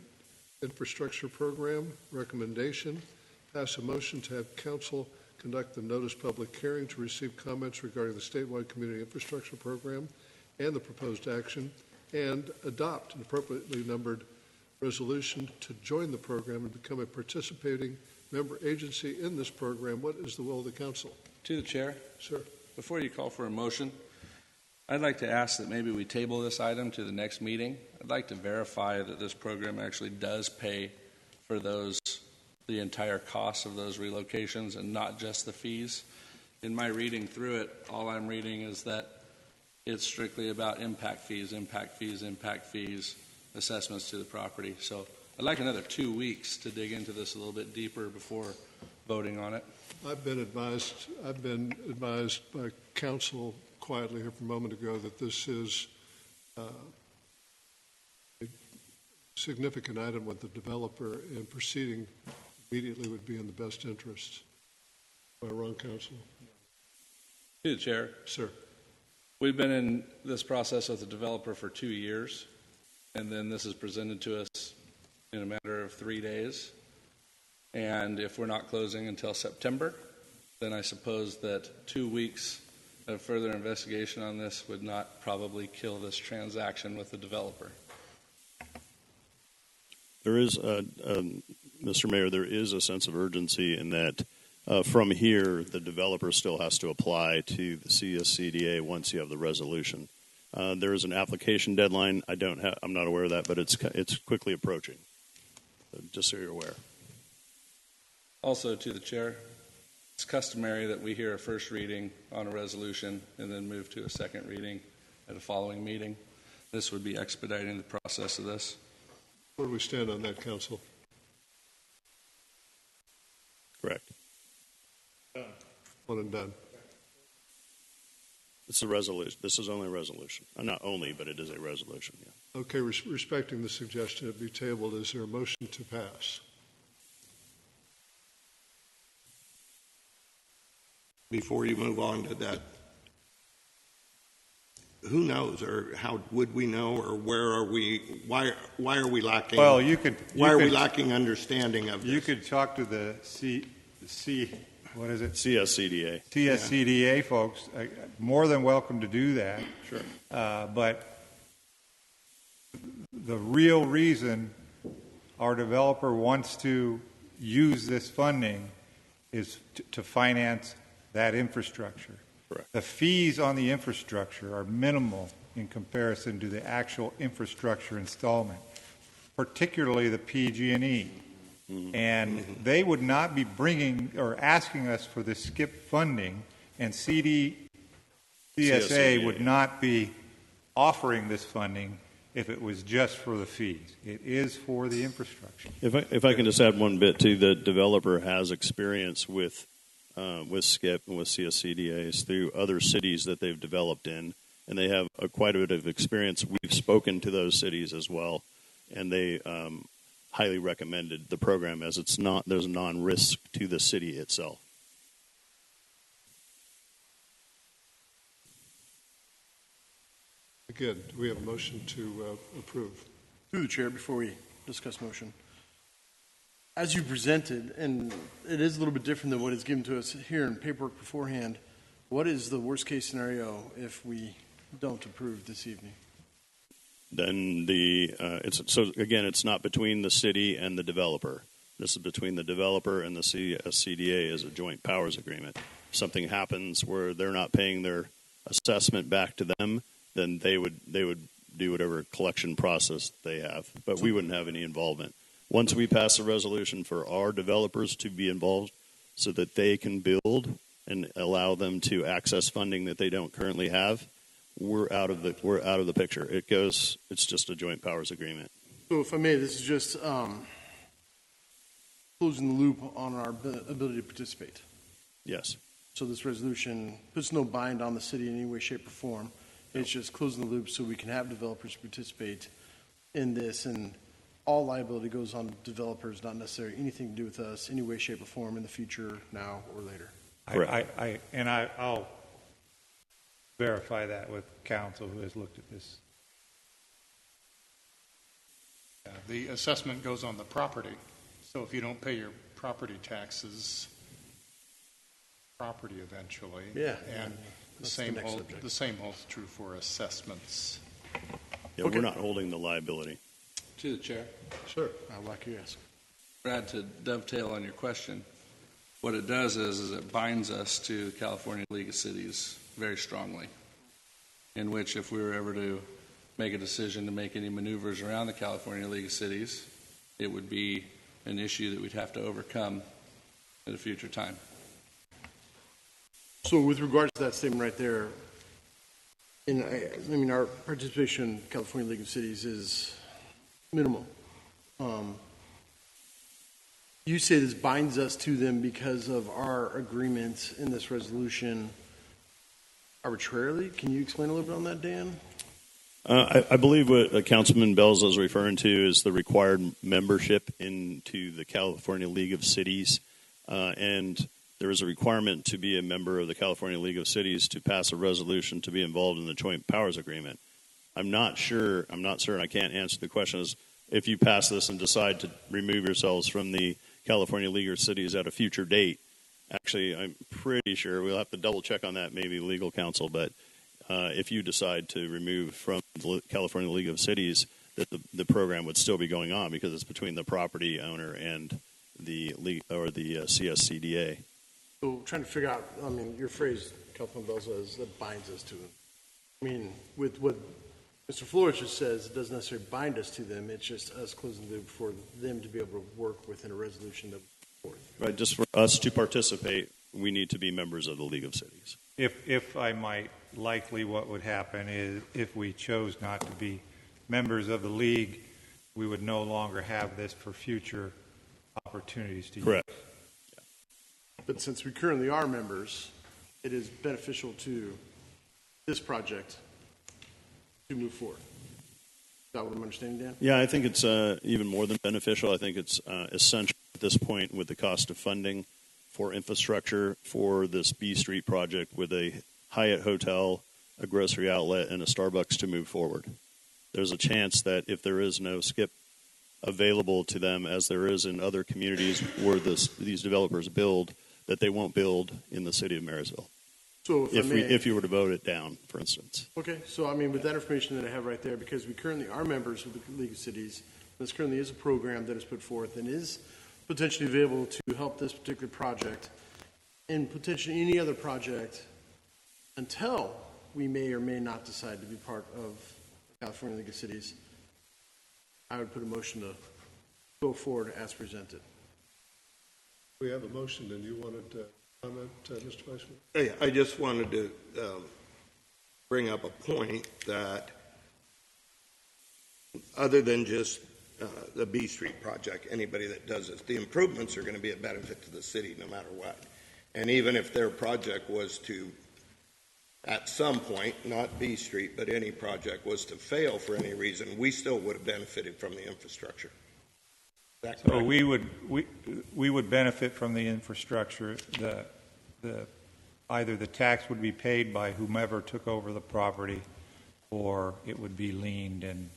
infrastructure program. Recommendation. Pass a motion to have council conduct the notice public hearing to receive comments regarding the statewide community infrastructure program and the proposed action, and adopt an appropriately numbered resolution to join the program and become a participating member agency in this program. What is the will of the council? To the chair. Sir. Before you call for a motion, I'd like to ask that maybe we table this item to the next meeting. I'd like to verify that this program actually does pay for the entire cost of those relocations and not just the fees. In my reading through it, all I'm reading is that it's strictly about impact fees, assessments to the property. So I'd like another 2 weeks to dig into this a little bit deeper before voting on it. I've been advised by council quietly here from a moment ago that this is a significant item with the developer, and proceeding immediately would be in the best interest. Am I wrong, council? To the chair. Sir. We've been in this process with the developer for 2 years, and then this is presented to us in a matter of 3 days. And if we're not closing until September, then I suppose that 2 weeks of further investigation on this would not probably kill this transaction with the developer. There is, Mr. Mayor, there is a sense of urgency in that from here, the developer still has to apply to the CSCDA once you have the resolution. There is an application deadline. I'm not aware of that, but it's quickly approaching. Just so you're aware. Also, to the chair, it's customary that we hear a first reading on a resolution and then move to a second reading at a following meeting. This would be expediting the process of this. Where do we stand on that, council? Correct. One and done. It's a resolution. This is only a resolution. Not only, but it is a resolution. Yeah. Okay, respecting the suggestion it be tabled, is there a motion to pass? Before you move on to that, who knows, or how would we know, or where are we? Why are we lacking? Well, why are we lacking understanding of this? You could talk to the what is it? CSCDA. CSCDA folks. More than welcome to do that. Sure. But the real reason our developer wants to use this funding is to finance that infrastructure. Correct. The fees on the infrastructure are minimal in comparison to the actual infrastructure installment, particularly the PG&E. Mm-hmm. And they would not be bringing or asking us for the skip funding, and CSA would not be offering this funding if it was just for the fees. It is for the infrastructure. If I can just add one bit too, the developer has experience with SCIP and with CSCDAs through other cities that they've developed in, and they have quite a bit of experience. We've spoken to those cities as well, and they highly recommended the program as there's non-risk to the city itself. Again, do we have a motion to approve? Through the chair, before we discuss motion. As you presented, and it is a little bit different than what is given to us here in paperwork beforehand, what is the worst case scenario if we don't approve this evening? Then it's not between the city and the developer. This is between the developer and the CSCDA as a joint powers agreement. If something happens where they're not paying their assessment back to them, then they would do whatever collection process they have, but we wouldn't have any involvement. Once we pass a resolution for our developers to be involved so that they can build and allow them to access funding that they don't currently have, we're out of the picture. It's just a joint powers agreement. So if I may, this is just closing the loop on our ability to participate. Yes. So this resolution puts no bind on the city in any way, shape, or form. It's just closing the loop so we can have developers participate in this, and all liability goes on developers, not necessarily anything to do with us, any way, shape, or form in the future, now or later. I'll verify that with counsel who has looked at this. The assessment goes on the property, so if you don't pay your property taxes, property eventually. Yeah. And the same holds true for assessments. Yeah, okay. We're not holding the liability. To the chair. Sure. I'd like you to ask. Brad, to dovetail on your question, what it does is it binds us to the California League of Cities very strongly, in which if we were ever to make a decision to make any maneuvers around the California League of Cities, it would be an issue that we'd have to overcome at a future time. So with regards to that statement right there, our participation in California League of Cities is minimal. You say this binds us to them because of our agreement in this resolution arbitrarily. Can you explain a little bit on that, Dan? I believe what Councilman Bells is referring to is the required membership into the California League of Cities, and there is a requirement to be a member of the California League of Cities to pass a resolution to be involved in the Joint Powers Agreement. I'm not sure, and I can't answer the question, is if you pass this and decide to remove yourselves from the California League of Cities at a future date. Actually, I'm pretty sure, we'll have to double check on that, maybe legal counsel, but if you decide to remove from the California League of Cities, that the program would still be going on because it's between the property owner and the league or the CSCDA. So trying to figure out, your phrase, Councilman Belza, is that binds us to them. With what Mr. Flores just says, it doesn't necessarily bind us to them. It's just us closing the loop for them to be able to work within a resolution that Right, just for us to participate, we need to be members of the League of Cities. If I might, likely what would happen is if we chose not to be members of the league, we would no longer have this for future opportunities to Correct. use. But since we currently are members, it is beneficial to this project to move forward. Is that what I'm understanding, Dan? Yeah, I think it's even more than beneficial. I think it's essential at this point with the cost of funding for infrastructure for this B Street project with a Hyatt hotel, a grocery outlet, and a Starbucks to move forward. There's a chance that if there is no skip available to them, as there is in other communities where these developers build, that they won't build in the city of Marysville. So if you were to vote it down, for instance. Okay, so I mean, with that information that I have right there, because we currently are members of the League of Cities, this currently is a program that is put forth and is potentially available to help this particular project and potentially any other project until we may or may not decide to be part of California League of Cities. I would put a motion to go forward as presented. We have a motion, and you wanted to comment, Mr. Weissman? Hey, I just wanted to bring up a point that other than just the B Street project, anybody that does this, the improvements are going to be a benefit to the city no matter what. And even if their project was to, at some point, not B Street, but any project was to fail for any reason, we still would have benefited from the infrastructure. Is that correct? So we would benefit from the infrastructure. Either the tax would be paid by whomever took over the property, or it would be liened and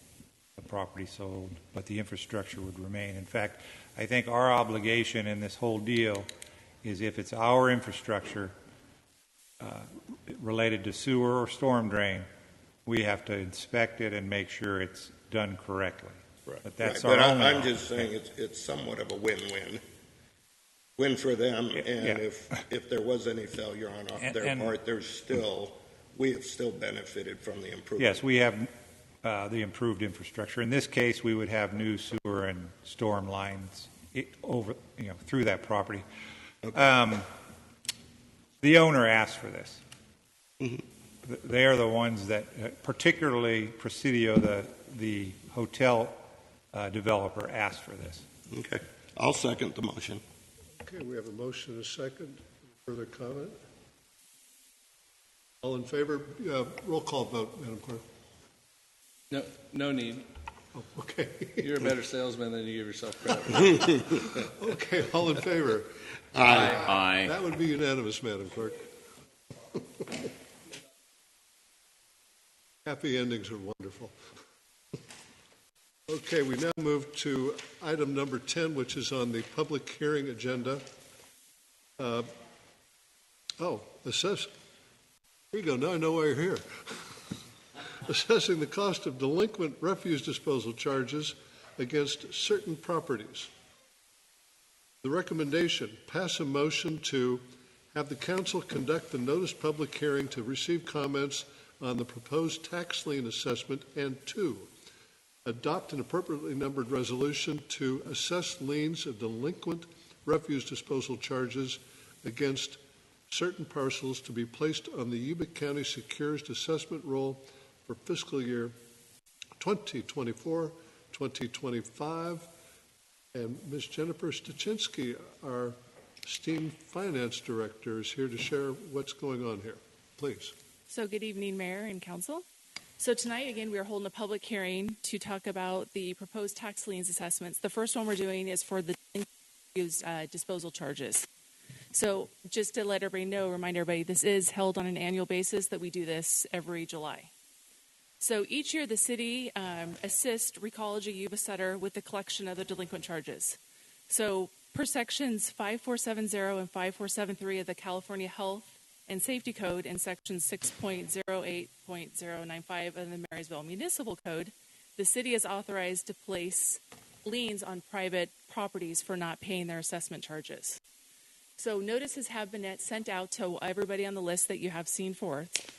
the property sold, but the infrastructure would remain. In fact, I think our obligation in this whole deal is if it's our infrastructure related to sewer or storm drain, we have to inspect it and make sure it's done correctly. Right. But that's right. our But only I'm just saying it's somewhat of a win-win. Win for them, and if there was any failure on their part, we have still benefited from the improvement. Yes, we have the improved infrastructure. In this case, we would have new sewer and storm lines through that property. Okay. The owner asked for this. Mm-hmm. They are the ones that, particularly Presidio, the hotel developer, asked for this. Okay, I'll second the motion. Okay, we have a motion and a second. Further comment? All in favor? Roll call vote, Madam Clerk. No need. Oh, okay. You're a better salesman than you give yourself credit. Okay, all in favor? Aye. Aye. That would be unanimous, Madam Clerk. Happy endings are wonderful. Okay, we now move to item number 10, which is on the public hearing agenda. Assess. Here you go. Now I know why you're here. Assessing the cost of delinquent refuse disposal charges against certain properties. The recommendation, pass a motion to have the council conduct the notice public hearing to receive comments on the proposed tax lien assessment, and 2, adopt an appropriately numbered resolution to assess liens of delinquent refuse disposal charges against certain parcels to be placed on the Yuba County Secures Assessment Roll for fiscal year 2024-2025. And Ms. Jennifer Stachinsky, our esteemed finance director, is here to share what's going on here. Please. So good evening, Mayor and Council. So tonight, again, we are holding a public hearing to talk about the proposed tax liens assessments. The first one we're doing is for the disposal charges. So just to let everybody know, remind everybody, this is held on an annual basis, that we do this every July. So each year the city assists Recology Yuba-Sutter with the collection of the delinquent charges. So per sections 5470 and 5473 of the California Health and Safety Code and section 6.08.095 of the Marysville Municipal Code, the city is authorized to place liens on private properties for not paying their assessment charges. So notices have been sent out to everybody on the list that you have seen forth.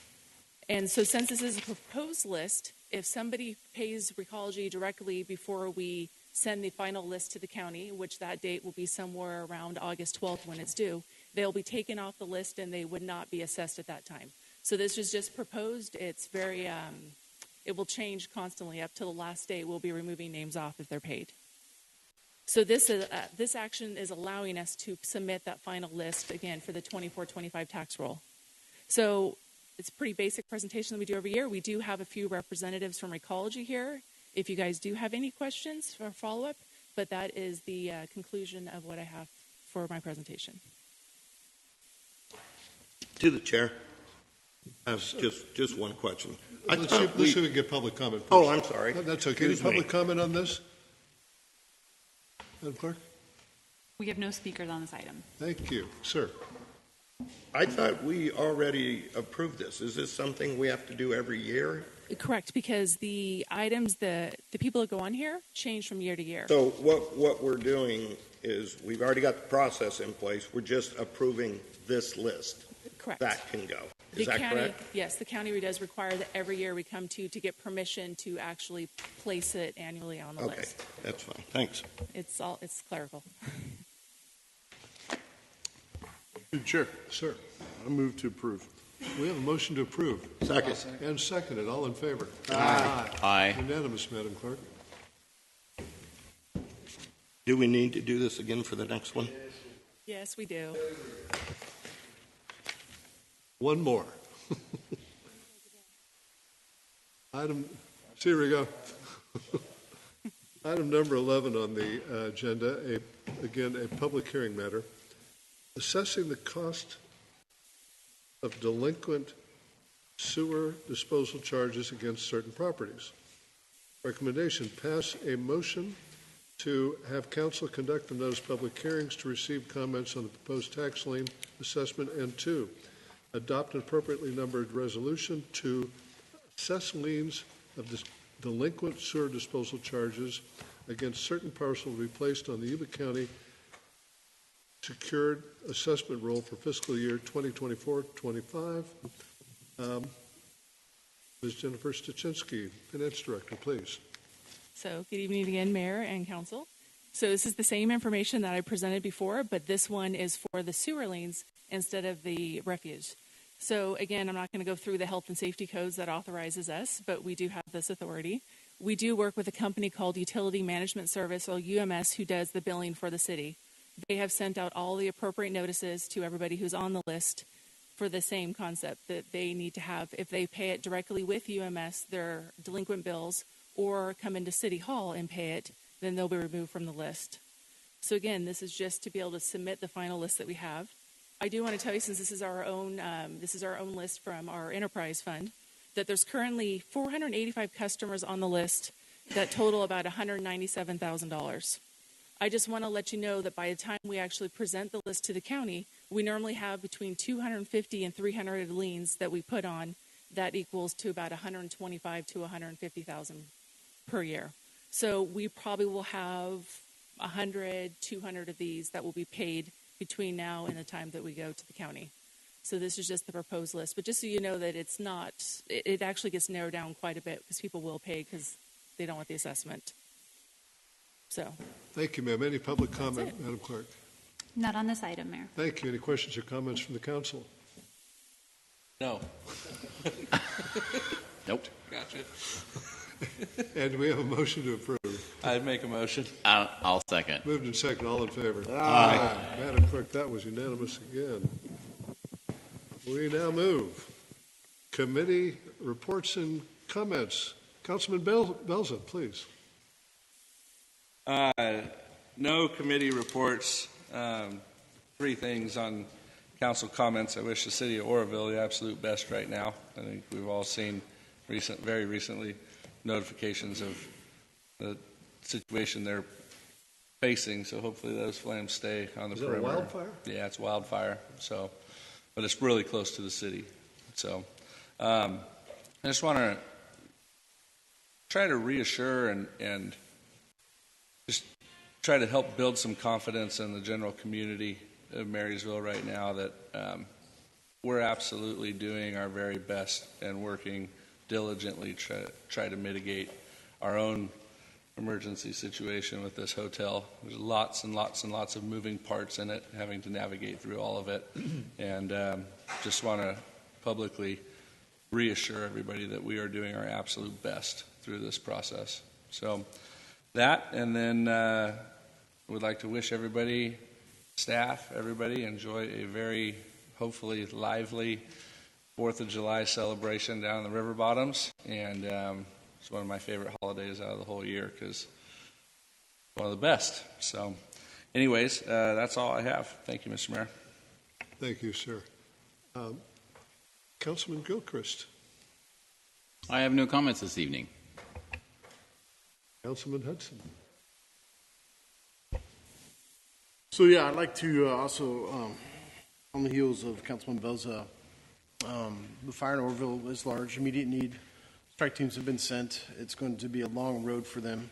And so since this is a proposed list, if somebody pays Recology directly before we send the final list to the county, which that date will be somewhere around August 12th when it's due, they'll be taken off the list and they would not be assessed at that time. So this is just proposed. It's very, it will change constantly. Up to the last day, we'll be removing names off if they're paid. So this action is allowing us to submit that final list, again, for the 24-25 tax roll. So it's a pretty basic presentation that we do every year. We do have a few representatives from Recology here, if you guys do have any questions or follow-up, but that is the conclusion of what I have for my presentation. To the chair. I have just one question. Let's see if we can get public comment first. Oh, I'm sorry. That's okay. Any public comment on this? Madam Clerk? We have no speakers on this item. Thank you. Sir? I thought we already approved this. Is this something we have to do every year? Correct, because the items, the people that go on here change from year to year. So what we're doing is we've already got the process in place. We're just approving this list. Correct. That can go. The Is that county, correct? yes, the county does require that every year we come to get permission to actually place it annually on the Okay, list. that's fine. Thanks. It's clerical. Chair. Sir. I move to approve. We have a motion to approve. Second. And seconded. All in favor? Aye. Aye. Unanimous, Madam Clerk. Do we need to do this again for the next one? Yes, we do. One more. Here we go. Item number 11 on the agenda, again, a public hearing matter. Assessing the cost of delinquent sewer disposal charges against certain properties. Recommendation, pass a motion to have council conduct the notice public hearings to receive comments on the proposed tax lien assessment, and 2, adopt an appropriately numbered resolution to assess liens of delinquent sewer disposal charges against certain parcels to be placed on the Yuba County secured assessment roll for fiscal year 2024-25. Ms. Jennifer Stachinski, Finance Director, please. So good evening again, Mayor and Council. So this is the same information that I presented before, but this one is for the sewer liens instead of the refuse. So again, I'm not going to go through the health and safety codes that authorizes us, but we do have this authority. We do work with a company called Utility Management Service, or UMS, who does the billing for the city. They have sent out all the appropriate notices to everybody who's on the list for the same concept, that they need to have, if they pay it directly with UMS, their delinquent bills, or come into City Hall and pay it, then they'll be removed from the list. So again, this is just to be able to submit the final list that we have. I do want to tell you, since this is our own list from our enterprise fund, that there's currently 485 customers on the list that total about $197,000. I just want to let you know that by the time we actually present the list to the county, we normally have between 250 and 300 liens that we put on. That equals to about 125 to 150,000 per year. So we probably will have 100, 200 of these that will be paid between now and the time that we go to the county. So this is just the proposed list. But just so you know that it's not, it actually gets narrowed down quite a bit because people will pay because they don't want the assessment. So. Thank you, ma'am. Any public comment, Madam Clerk? Not on this item, Mayor. Thank you. Any questions or comments from the council? No. Nope. Gotcha. And we have a motion to approve. I'd make a motion. I'll second. Moved and second. All in favor? Aye. Madam Clerk, that was unanimous again. We now move. Committee reports and comments. Councilman Belza, please. No committee reports. 3 things on council comments. I wish the city of Oroville the absolute best right now. I think we've all seen very recently notifications of the situation they're facing. So hopefully those flames stay on the perimeter. Is it a wildfire? Yeah, it's wildfire. So, but it's really close to the city. So I just want to try to reassure and just try to help build some confidence in the general community of Marysville right now that we're absolutely doing our very best and working diligently to try to mitigate our own emergency situation with this hotel. There's lots and lots and lots of moving parts in it, having to navigate through all of it, and just want to publicly reassure everybody that we are doing our absolute best through this process. So that, and then would like to wish everybody, staff, everybody, enjoy a very, hopefully, lively 4th of July celebration down in the river bottoms. And it's one of my favorite holidays out of the whole year because it's one of the best. So anyways, that's all I have. Thank you, Mr. Mayor. Thank you, sir. Councilman Gilchrist. I have no comments this evening. Councilman Hudson. So yeah, I'd like to also, on the heels of Councilman Belza, the fire in Orville is large, immediate need. Strike teams have been sent. It's going to be a long road for them.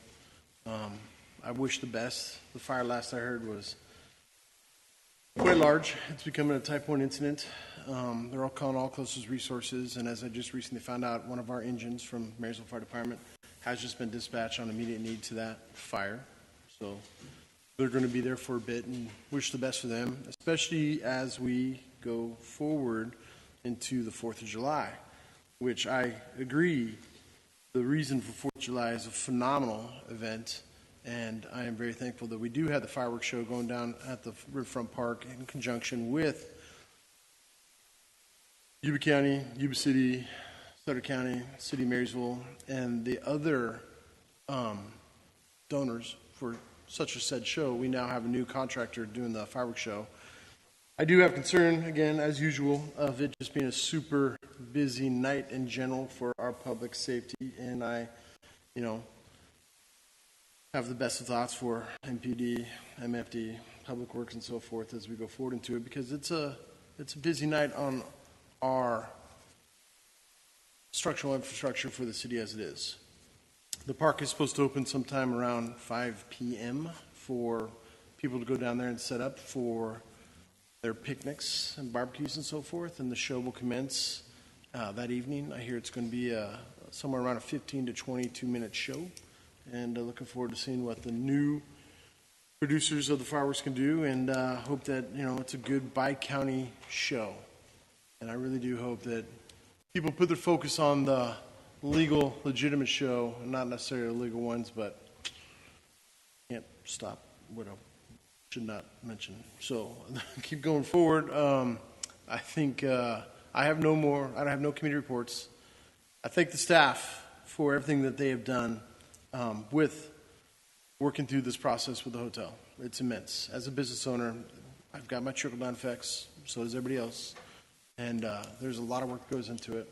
I wish the best. The fire last I heard was quite large. It's becoming a type 1 incident. They're all calling all closest resources, and as I just recently found out, one of our engines from Marysville Fire Department has just been dispatched on immediate need to that fire. So they're going to be there for a bit, and wish the best for them, especially as we go forward into the 4th of July, which I agree, the reason for 4th of July is a phenomenal event, and I am very thankful that we do have the fireworks show going down at the Riverfront Park in conjunction with Yuba County, Yuba City, Sutter County, City of Marysville, and the other donors for such a said show. We now have a new contractor doing the fireworks show. I do have concern, again, as usual, of it just being a super busy night in general for our public safety, and I, have the best of thoughts for MPD, MFD, Public Works, and so forth as we go forward into it, because it's a busy night on our structural infrastructure for the city as it is. The park is supposed to open sometime around 5 p.m. for people to go down there and set up for their picnics and barbecues and so forth, and the show will commence that evening. I hear it's going to be somewhere around a 15 to 22-minute show, and looking forward to seeing what the new producers of the fireworks can do, and hope that it's a good bi-county show. And I really do hope that people put their focus on the legal, legitimate show, and not necessarily the legal ones, but can't stop what I should not mention. So keep going forward. I think I have no committee reports. I thank the staff for everything that they have done with working through this process with the hotel. It's immense. As a business owner, I've got my trickle-down effects, so does everybody else. And there's a lot of work that goes into it.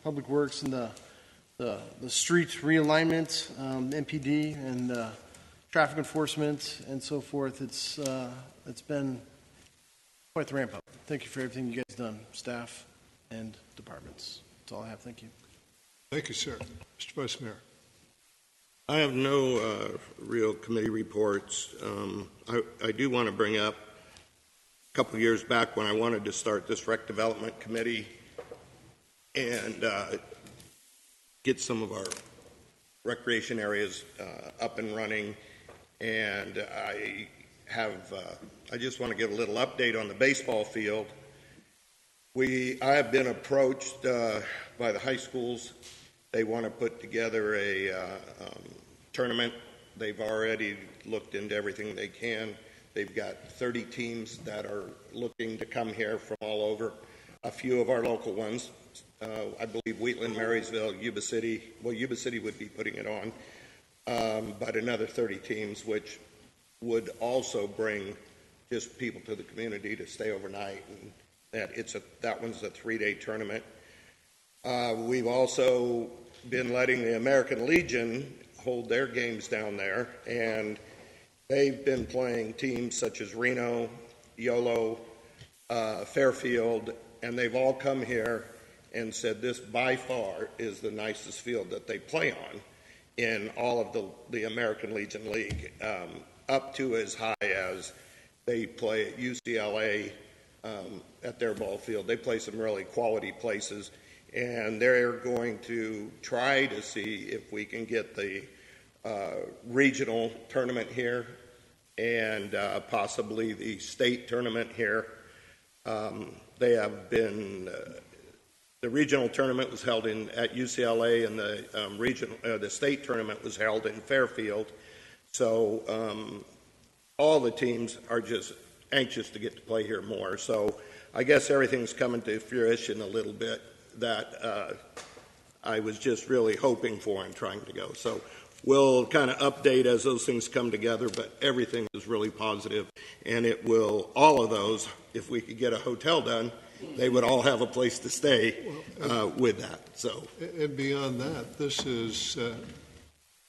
Public Works and the street realignment, MPD, and traffic enforcement, and so forth. It's been quite the ramp up. Thank you for everything you guys done, staff and departments. That's all I have. Thank you. Thank you, sir. Mr. Vice Mayor. I have no real committee reports. I do want to bring up a couple of years back when I wanted to start this rec development committee and get some of our recreation areas up and running. And I just want to give a little update on the baseball field. I have been approached by the high schools. They want to put together a tournament. They've already looked into everything they can. They've got 30 teams that are looking to come here from all over. A few of our local ones, I believe Wheatland, Marysville, Yuba City. Well, Yuba City would be putting it on, but another 30 teams, which would also bring just people to the community to stay overnight. And that one's a 3-day tournament. We've also been letting the American Legion hold their games down there, and they've been playing teams such as Reno, Yolo, Fairfield, and they've all come here and said this by far is the nicest field that they play on in all of the American Legion League, up to as high as they play at UCLA at their ball field. They play some really quality places, and they're going to try to see if we can get the regional tournament here and possibly the state tournament here. They have been the regional tournament was held at UCLA, and the state tournament was held in Fairfield. So all the teams are just anxious to get to play here more. So I guess everything's coming to fruition a little bit that I was just really hoping for and trying to go. So we'll kind of update as those things come together, but everything is really positive, and it will, all of those, if we could get a hotel done, they would all have a place to stay with that. So, and beyond that, this is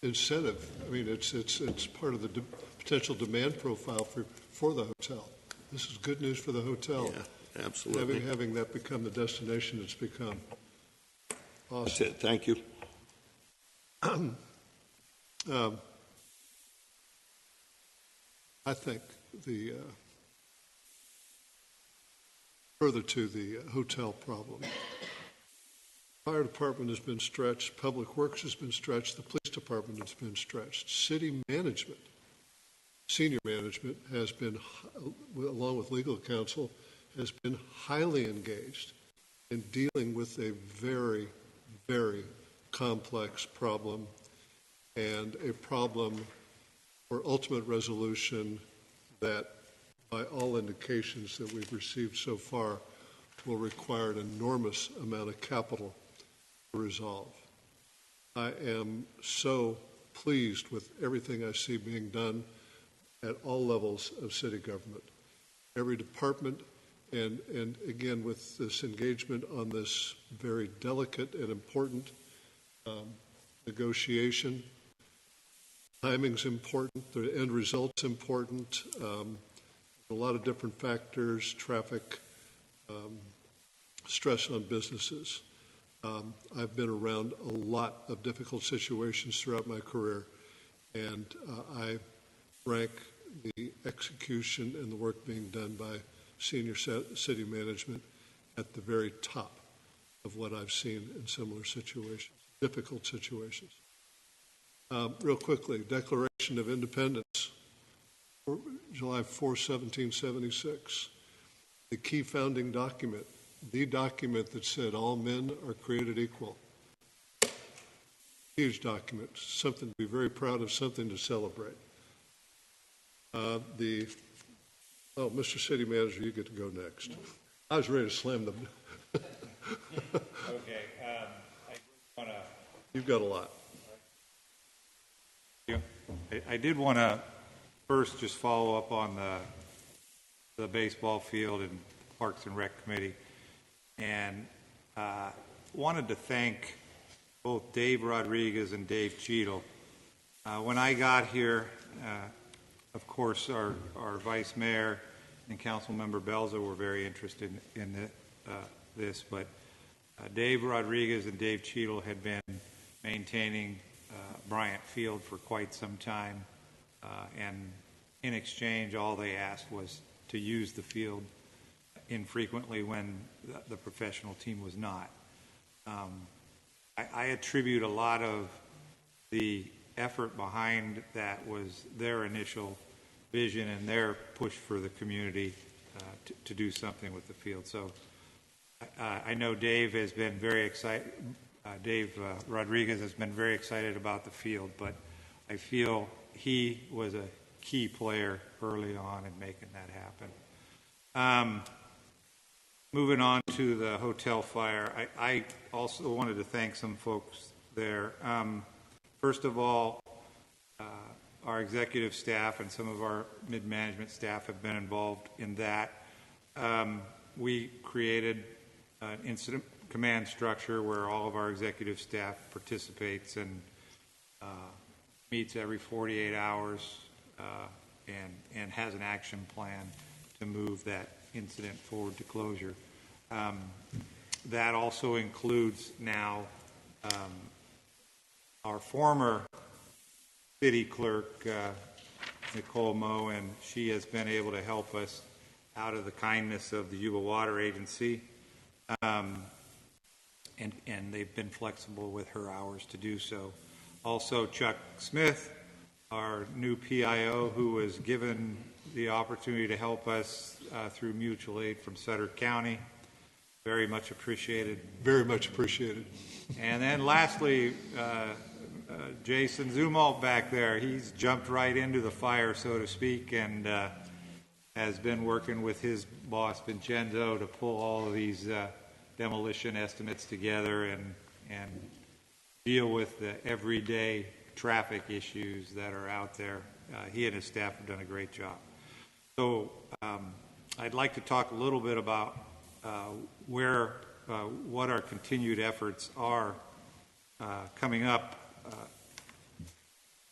incentive. I mean, it's part of the potential demand profile for the hotel. This is good news for the hotel. Yeah, absolutely. Having that become the destination it's become. Awesome. That's it. Thank you. I think further to the hotel problem, fire department has been stretched, public works has been stretched, the police department has been stretched, city management, senior management has been, along with legal counsel, has been highly engaged in dealing with a very, very complex problem, and a problem for ultimate resolution that, by all indications that we've received so far, will require an enormous amount of capital to resolve. I am so pleased with everything I see being done at all levels of city government. Every department, and again with this engagement on this very delicate and important negotiation. Timing's important, the end result's important, a lot of different factors, traffic, stress on businesses. I've been around a lot of difficult situations throughout my career, and I rank the execution and the work being done by senior city management at the very top of what I've seen in similar situations, difficult situations. Real quickly, Declaration of Independence, July 4, 1776, the key founding document, the document that said all men are created equal. Huge document, something to be very proud of, something to celebrate. Mr. City Manager, you get to go next. I was ready to slam them. Okay. You've got a lot. I did want to first just follow up on the baseball field and Parks and Rec Committee, and wanted to thank both Dave Rodriguez and Dave Cheadle. When I got here, of course, our Vice Mayor and Council Member Belza were very interested in this, but Dave Rodriguez and Dave Cheadle had been maintaining Bryant Field for quite some time, and in exchange, all they asked was to use the field infrequently when the professional team was not. I attribute a lot of the effort behind that was their initial vision and their push for the community to do something with the field. So I know Dave has been very excited. Dave Rodriguez has been very excited about the field, but I feel he was a key player early on in making that happen. Moving on to the hotel fire, I also wanted to thank some folks there. First of all, our executive staff and some of our mid-management staff have been involved in that. We created an incident command structure where all of our executive staff participates and meets every 48 hours and has an action plan to move that incident forward to closure. That also includes now our former city clerk, Nicole Moe, and she has been able to help us out of the kindness of the Yuba-Water Agency. And they've been flexible with her hours to do so. Also, Chuck Smith, our new PIO, who was given the opportunity to help us through mutual aid from Sutter County. Very much appreciated. Very much appreciated. And then lastly, Jason Zumalt back there. He's jumped right into the fire, so to speak, and has been working with his boss, Vincenzo, to pull all of these demolition estimates together and deal with the everyday traffic issues that are out there. He and his staff have done a great job. So I'd like to talk a little bit about what our continued efforts are coming up.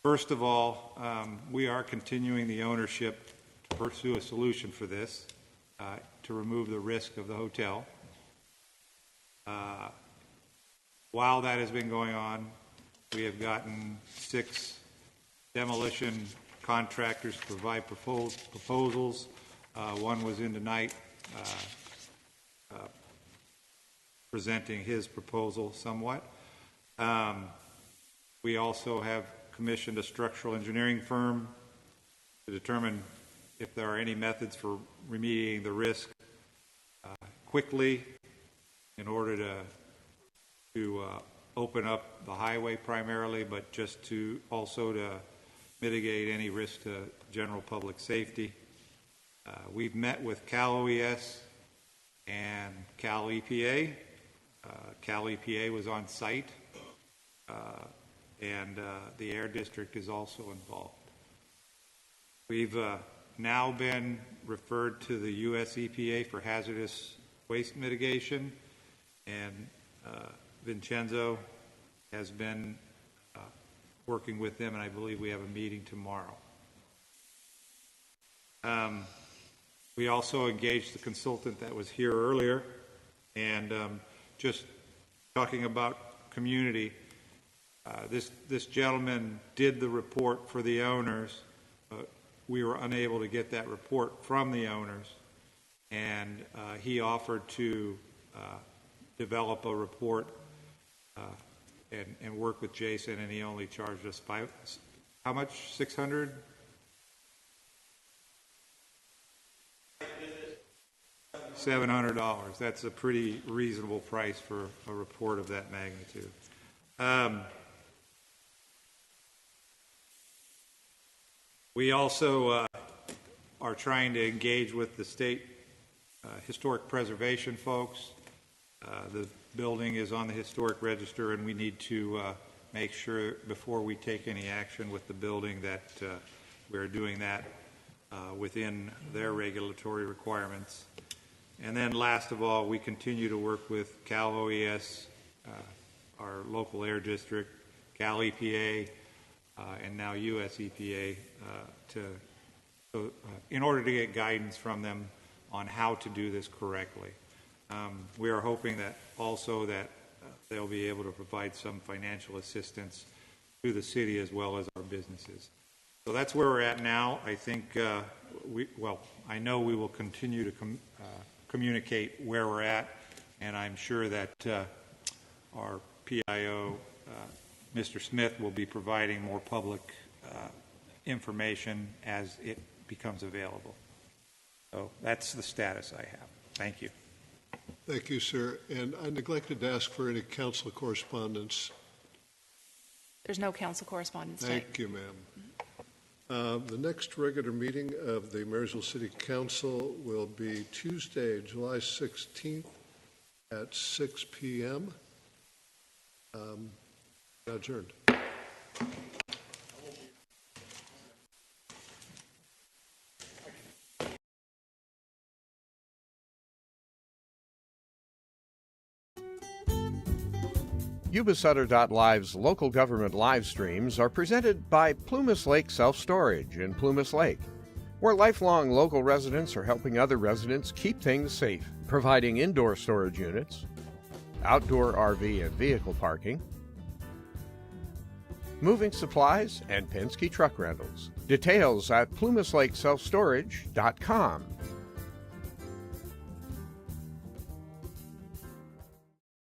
First of all, we are continuing the ownership to pursue a solution for this, to remove the risk of the hotel. While that has been going on, we have gotten 6 demolition contractors to provide proposals. One was in tonight presenting his proposal somewhat. We also have commissioned a structural engineering firm to determine if there are any methods for remediating the risk quickly in order to open up the highway primarily, but just to also to mitigate any risk to general public safety. We've met with Cal OES and Cal EPA. Cal EPA was on site, and the Air District is also involved. We've now been referred to the U.S. EPA for hazardous waste mitigation, and Vincenzo has been working with them, and I believe we have a meeting tomorrow. We also engaged the consultant that was here earlier, and just talking about community, this gentleman did the report for the owners. We were unable to get that report from the owners, and he offered to develop a report and work with Jason, and he only charged us how much? $600? $700. That's a pretty reasonable price for a report of that magnitude. We also are trying to engage with the state historic preservation folks. The building is on the historic register, and we need to make sure before we take any action with the building that we're doing that within their regulatory requirements. And then last of all, we continue to work with Cal OES, our local air district, Cal EPA, and now US EPA in order to get guidance from them on how to do this correctly. We are hoping that also that they'll be able to provide some financial assistance to the city as well as our businesses. So that's where we're at now. I think, I know we will continue to communicate where we're at, and I'm sure that our PIO, Mr. Smith, will be providing more public information as it becomes available. So that's the status I have. Thank you. Thank you, sir. And I neglected to ask for any council correspondence. There's no council correspondence today. Thank you, ma'am. The next regular meeting of the Marysville City Council will be Tuesday, July 16th at 6 p.m. Adjourned. Yuba-Sutter.live's local government live streams are presented by Plumas Lake Self-Storage in Plumas Lake, where lifelong local residents are helping other residents keep things safe, providing indoor storage units, outdoor RV and vehicle parking, moving supplies, and Penske truck rentals. Details at plumaslakeselfstorage.com.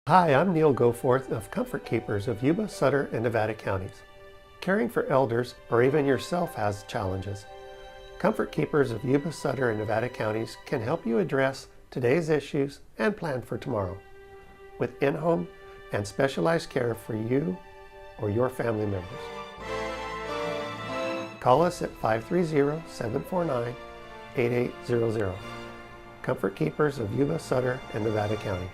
Hi, I'm Neil Goforth of Comfort Keepers of Yuba, Sutter, and Nevada counties. Caring for elders or even yourself has challenges. Comfort Keepers of Yuba, Sutter, and Nevada counties can help you address today's issues and plan for tomorrow with in-home and specialized care for you or your family members. Call us at 530-749-8800. Comfort Keepers of Yuba, Sutter, and Nevada counties.